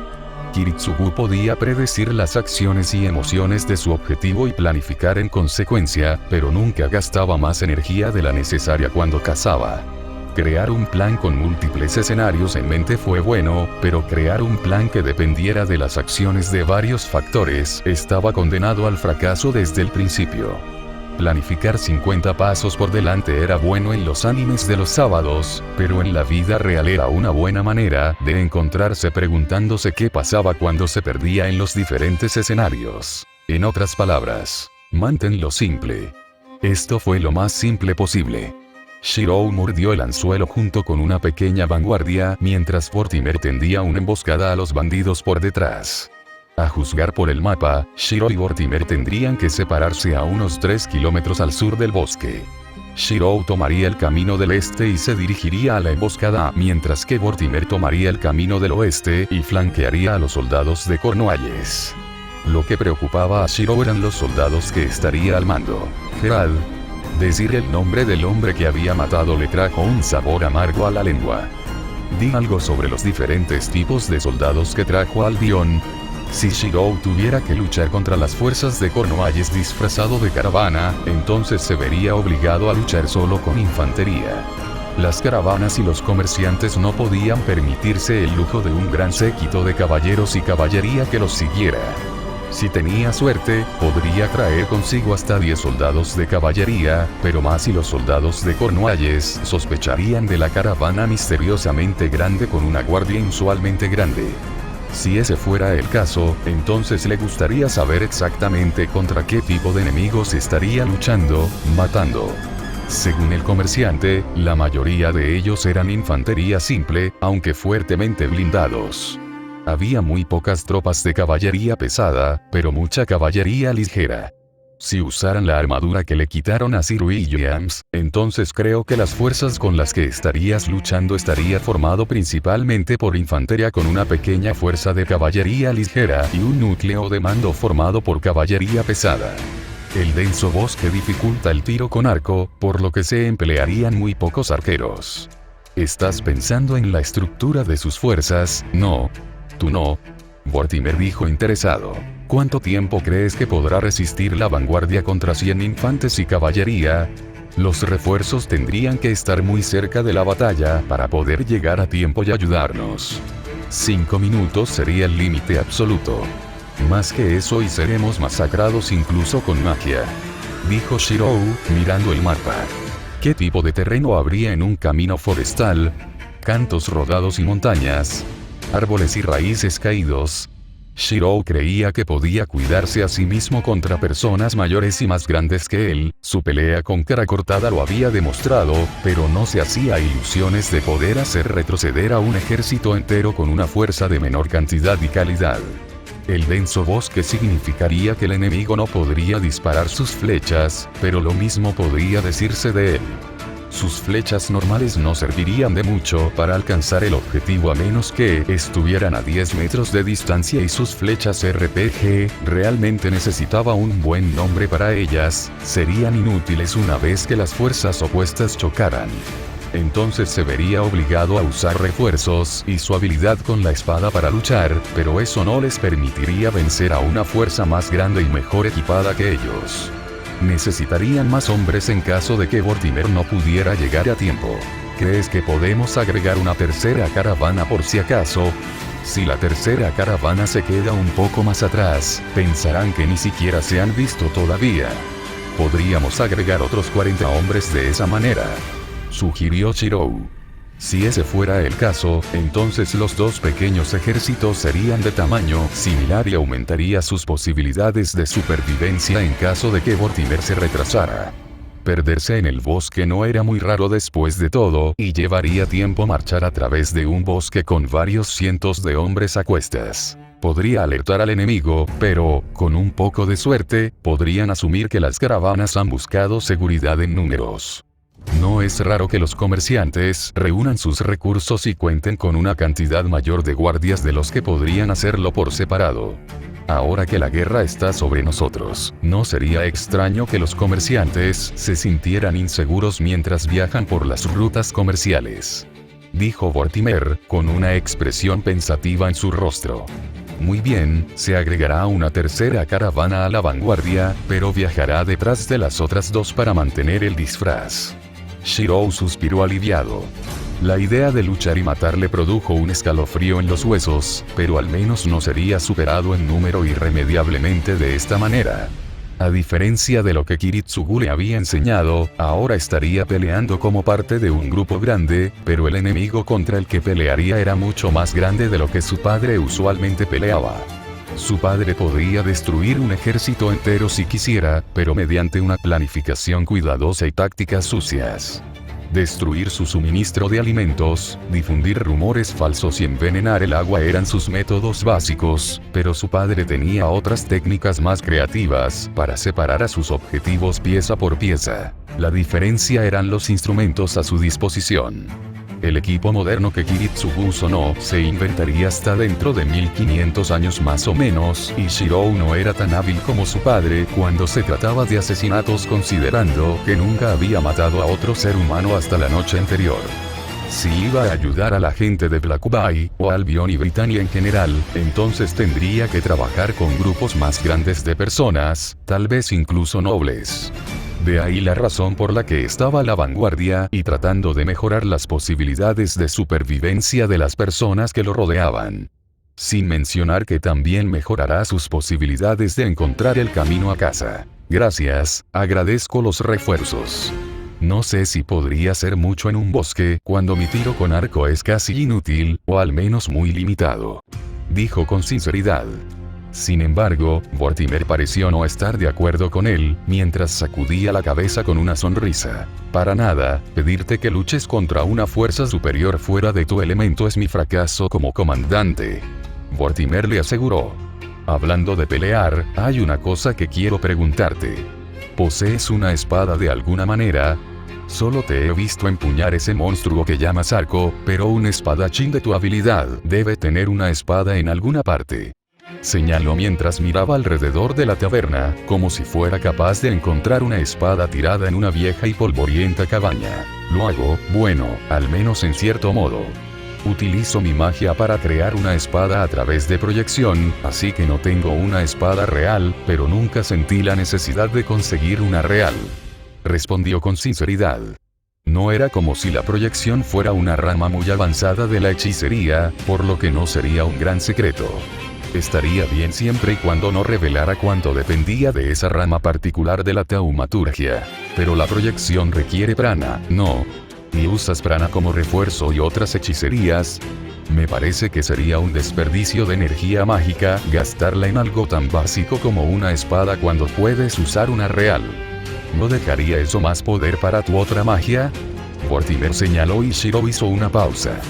Kiritsugu podía predecir las acciones y emociones de su objetivo y planificar en consecuencia, pero nunca gastaba más energía de la necesaria cuando cazaba. Crear un plan con múltiples escenarios en mente fue bueno, pero crear un plan que dependiera de las acciones de varios factores estaba condenado al fracaso desde el principio. Planificar 50 pasos por delante era bueno en los animes de los sábados, pero en la vida real era una buena manera de encontrarse preguntándose qué pasaba cuando se perdía en los diferentes escenarios. En otras palabras, manténlo simple. Esto fue lo más simple posible. Shirou mordió el anzuelo junto con una pequeña vanguardia mientras Vortimer tendía una emboscada a los bandidos por detrás. A juzgar por el mapa, Shirou y Vortimer tendrían que separarse a unos 3 kilómetros al sur del bosque. Shirou tomaría el camino del este y se dirigiría a la emboscada, mientras que Vortimer tomaría el camino del oeste y flanquearía a los soldados de Cornualles. Lo que preocupaba a Shirou eran los soldados que estaría al mando. Gerald. Decir el nombre del hombre que había matado le trajo un sabor amargo a la lengua. Di algo sobre los diferentes tipos de soldados que trajo Albion. Si Shirou tuviera que luchar contra las fuerzas de Cornualles disfrazado de caravana, entonces se vería obligado a luchar solo con infantería. Las caravanas y los comerciantes no podían permitirse el lujo de un gran séquito de caballeros y caballería que los siguiera. Si tenía suerte, podría traer consigo hasta 10 soldados de caballería, pero más si los soldados de Cornualles sospecharían de la caravana misteriosamente grande con una guardia inusualmente grande. Si ese fuera el caso, entonces le gustaría saber exactamente contra qué tipo de enemigos estaría luchando, matando. Según el comerciante, la mayoría de ellos eran infantería simple, aunque fuertemente blindados. Había muy pocas tropas de caballería pesada, pero mucha caballería ligera. Si usaran la armadura que le quitaron a Sir Williams, entonces creo que las fuerzas con las que estarías luchando estaría formado principalmente por infantería con una pequeña fuerza de caballería ligera y un núcleo de mando formado por caballería pesada. El denso bosque dificulta el tiro con arco, por lo que se emplearían muy pocos arqueros. ¿Estás pensando en la estructura de sus fuerzas? No. Tú no. Vortimer dijo interesado. ¿Cuánto tiempo crees que podrá resistir la vanguardia contra 100 infantes y caballería? Los refuerzos tendrían que estar muy cerca de la batalla para poder llegar a tiempo y ayudarnos. 5 minutos sería el límite absoluto. Más que eso y seremos masacrados incluso con magia. Dijo Shirou, mirando el mapa. ¿Qué tipo de terreno habría en un camino forestal? Cantos rodados y montañas. Árboles y raíces caídos. Shirou creía que podía cuidarse a sí mismo contra personas mayores y más grandes que él, su pelea con Cara Cortada lo había demostrado, pero no se hacía ilusiones de poder hacer retroceder a un ejército entero con una fuerza de menor cantidad y calidad. El denso bosque significaría que el enemigo no podría disparar sus flechas, pero lo mismo podría decirse de él. Sus flechas normales no servirían de mucho para alcanzar el objetivo a menos que estuvieran a 10 metros de distancia y sus flechas RPG realmente necesitaba un buen nombre para ellas, serían inútiles una vez que las fuerzas opuestas chocaran. Entonces se vería obligado a usar refuerzos y su habilidad con la espada para luchar, pero eso no les permitiría vencer a una fuerza más grande y mejor equipada que ellos. Necesitarían más hombres en caso de que Vortimer no pudiera llegar a tiempo. ¿Crees que podemos agregar una tercera caravana por si acaso? Si la tercera caravana se queda un poco más atrás, pensarán que ni siquiera se han visto todavía. Podríamos agregar otros 40 hombres de esa manera, sugirió Shirou. Si ese fuera el caso, entonces los dos pequeños ejércitos serían de tamaño similar y aumentaría sus posibilidades de supervivencia en caso de que Vortimer se retrasara. Perderse en el bosque no era muy raro después de todo, y llevaría tiempo marchar a través de un bosque con varios cientos de hombres a cuestas. Podría alertar al enemigo, pero, con un poco de suerte, podrían asumir que las caravanas han buscado seguridad en números. No es raro que los comerciantes reúnan sus recursos y cuenten con una cantidad mayor de guardias de los que podrían hacerlo por separado. Ahora que la guerra está sobre nosotros, no sería extraño que los comerciantes se sintieran inseguros mientras viajan por las rutas comerciales. Dijo Vortimer, con una expresión pensativa en su rostro. Muy bien, se agregará una tercera caravana a la vanguardia, pero viajará detrás de las otras dos para mantener el disfraz. Shirou suspiró aliviado. La idea de luchar y matar le produjo un escalofrío en los huesos, pero al menos no sería superado en número irremediablemente de esta manera. A diferencia de lo que Kiritsugu le había enseñado, ahora estaría peleando como parte de un grupo grande, pero el enemigo contra el que pelearía era mucho más grande de lo que su padre usualmente peleaba. Su padre podría destruir un ejército entero si quisiera, pero mediante una planificación cuidadosa y tácticas sucias. Destruir su suministro de alimentos, difundir rumores falsos y envenenar el agua eran sus métodos básicos, pero su padre tenía otras técnicas más creativas para separar a sus objetivos pieza por pieza. La diferencia eran los instrumentos a su disposición. El equipo moderno que Kiritsugu usó no se inventaría hasta dentro de 1500 años más o menos, y Shirou no era tan hábil como su padre cuando se trataba de asesinatos considerando que nunca había matado a otro ser humano hasta la noche anterior. Si iba a ayudar a la gente de Black Bay, o Albion y Britannia en general, entonces tendría que trabajar con grupos más grandes de personas, tal vez incluso nobles. De ahí la razón por la que estaba a la vanguardia y tratando de mejorar las posibilidades de supervivencia de las personas que lo rodeaban. Sin mencionar que también mejorará sus posibilidades de encontrar el camino a casa. Gracias, agradezco los refuerzos. No sé si podría hacer mucho en un bosque cuando mi tiro con arco es casi inútil, o al menos muy limitado. Dijo con sinceridad. Sin embargo, Vortimer pareció no estar de acuerdo con él, mientras sacudía la cabeza con una sonrisa. Para nada, pedirte que luches contra una fuerza superior fuera de tu elemento es mi fracaso como comandante. Vortimer le aseguró. Hablando de pelear, hay una cosa que quiero preguntarte. ¿Posees una espada de alguna manera? Solo te he visto empuñar ese monstruo que llamas arco, pero un espadachín de tu habilidad debe tener una espada en alguna parte. Señaló mientras miraba alrededor de la taberna, como si fuera capaz de encontrar una espada tirada en una vieja y polvorienta cabaña. Lo hago, bueno, al menos en cierto modo. Utilizo mi magia para crear una espada a través de proyección, así que no tengo una espada real, pero nunca sentí la necesidad de conseguir una real. Respondió con sinceridad. No era como si la proyección fuera una rama muy avanzada de la hechicería, por lo que no sería un gran secreto. Estaría bien siempre y cuando no revelara cuánto dependía de esa rama particular de la taumaturgia. Pero la proyección requiere prana, ¿no? ¿Y usas prana como refuerzo y otras hechicerías? Me parece que sería un desperdicio de energía mágica gastarla en algo tan básico como una espada cuando puedes usar una real. ¿No dejaría eso más poder para tu otra magia? Vortimer señaló y Shiro hizo una pausa.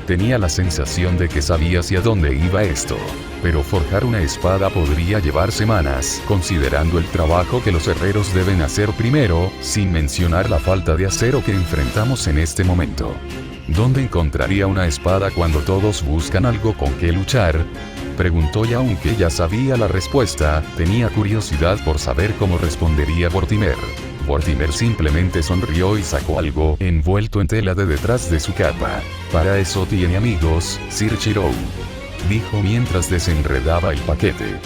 Tenía la sensación de que sabía hacia dónde iba esto. Pero forjar una espada podría llevar semanas, considerando el trabajo que los herreros deben hacer primero, sin mencionar la falta de acero que enfrentamos en este momento. ¿Dónde encontraría una espada cuando todos buscan algo con que luchar? Preguntó y aunque ya sabía la respuesta, tenía curiosidad por saber cómo respondería Vortimer. Vortimer simplemente sonrió y sacó algo envuelto en tela de detrás de su capa. Para eso tiene amigos, Sir Shiro, dijo mientras desenredaba el paquete.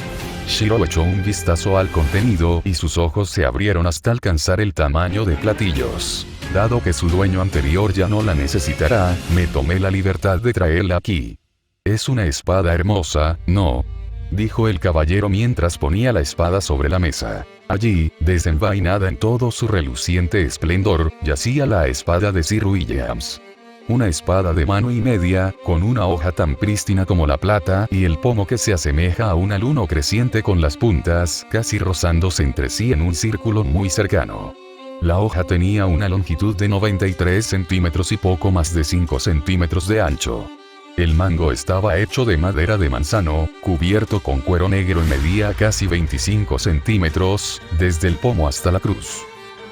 Shiro echó un vistazo al contenido y sus ojos se abrieron hasta alcanzar el tamaño de platillos. Dado que su dueño anterior ya no la necesitará, me tomé la libertad de traerla aquí. Es una espada hermosa, ¿no? Dijo el caballero mientras ponía la espada sobre la mesa. Allí, desenvainada en todo su reluciente esplendor, yacía la espada de Sir Williams. Una espada de mano y media, con una hoja tan prístina como la plata y el pomo que se asemeja a una luna creciente con las puntas casi rozándose entre sí en un círculo muy cercano. La hoja tenía una longitud de 93 centímetros y poco más de 5 centímetros de ancho. El mango estaba hecho de madera de manzano, cubierto con cuero negro y medía casi 25 centímetros, desde el pomo hasta la cruz.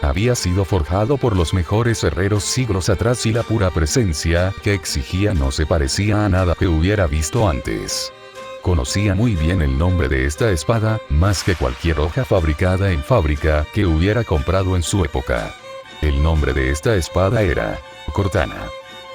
Había sido forjado por los mejores herreros siglos atrás y la pura presencia que exigía no se parecía a nada que hubiera visto antes. Conocía muy bien el nombre de esta espada, más que cualquier hoja fabricada en fábrica que hubiera comprado en su época. El nombre de esta espada era Cortana.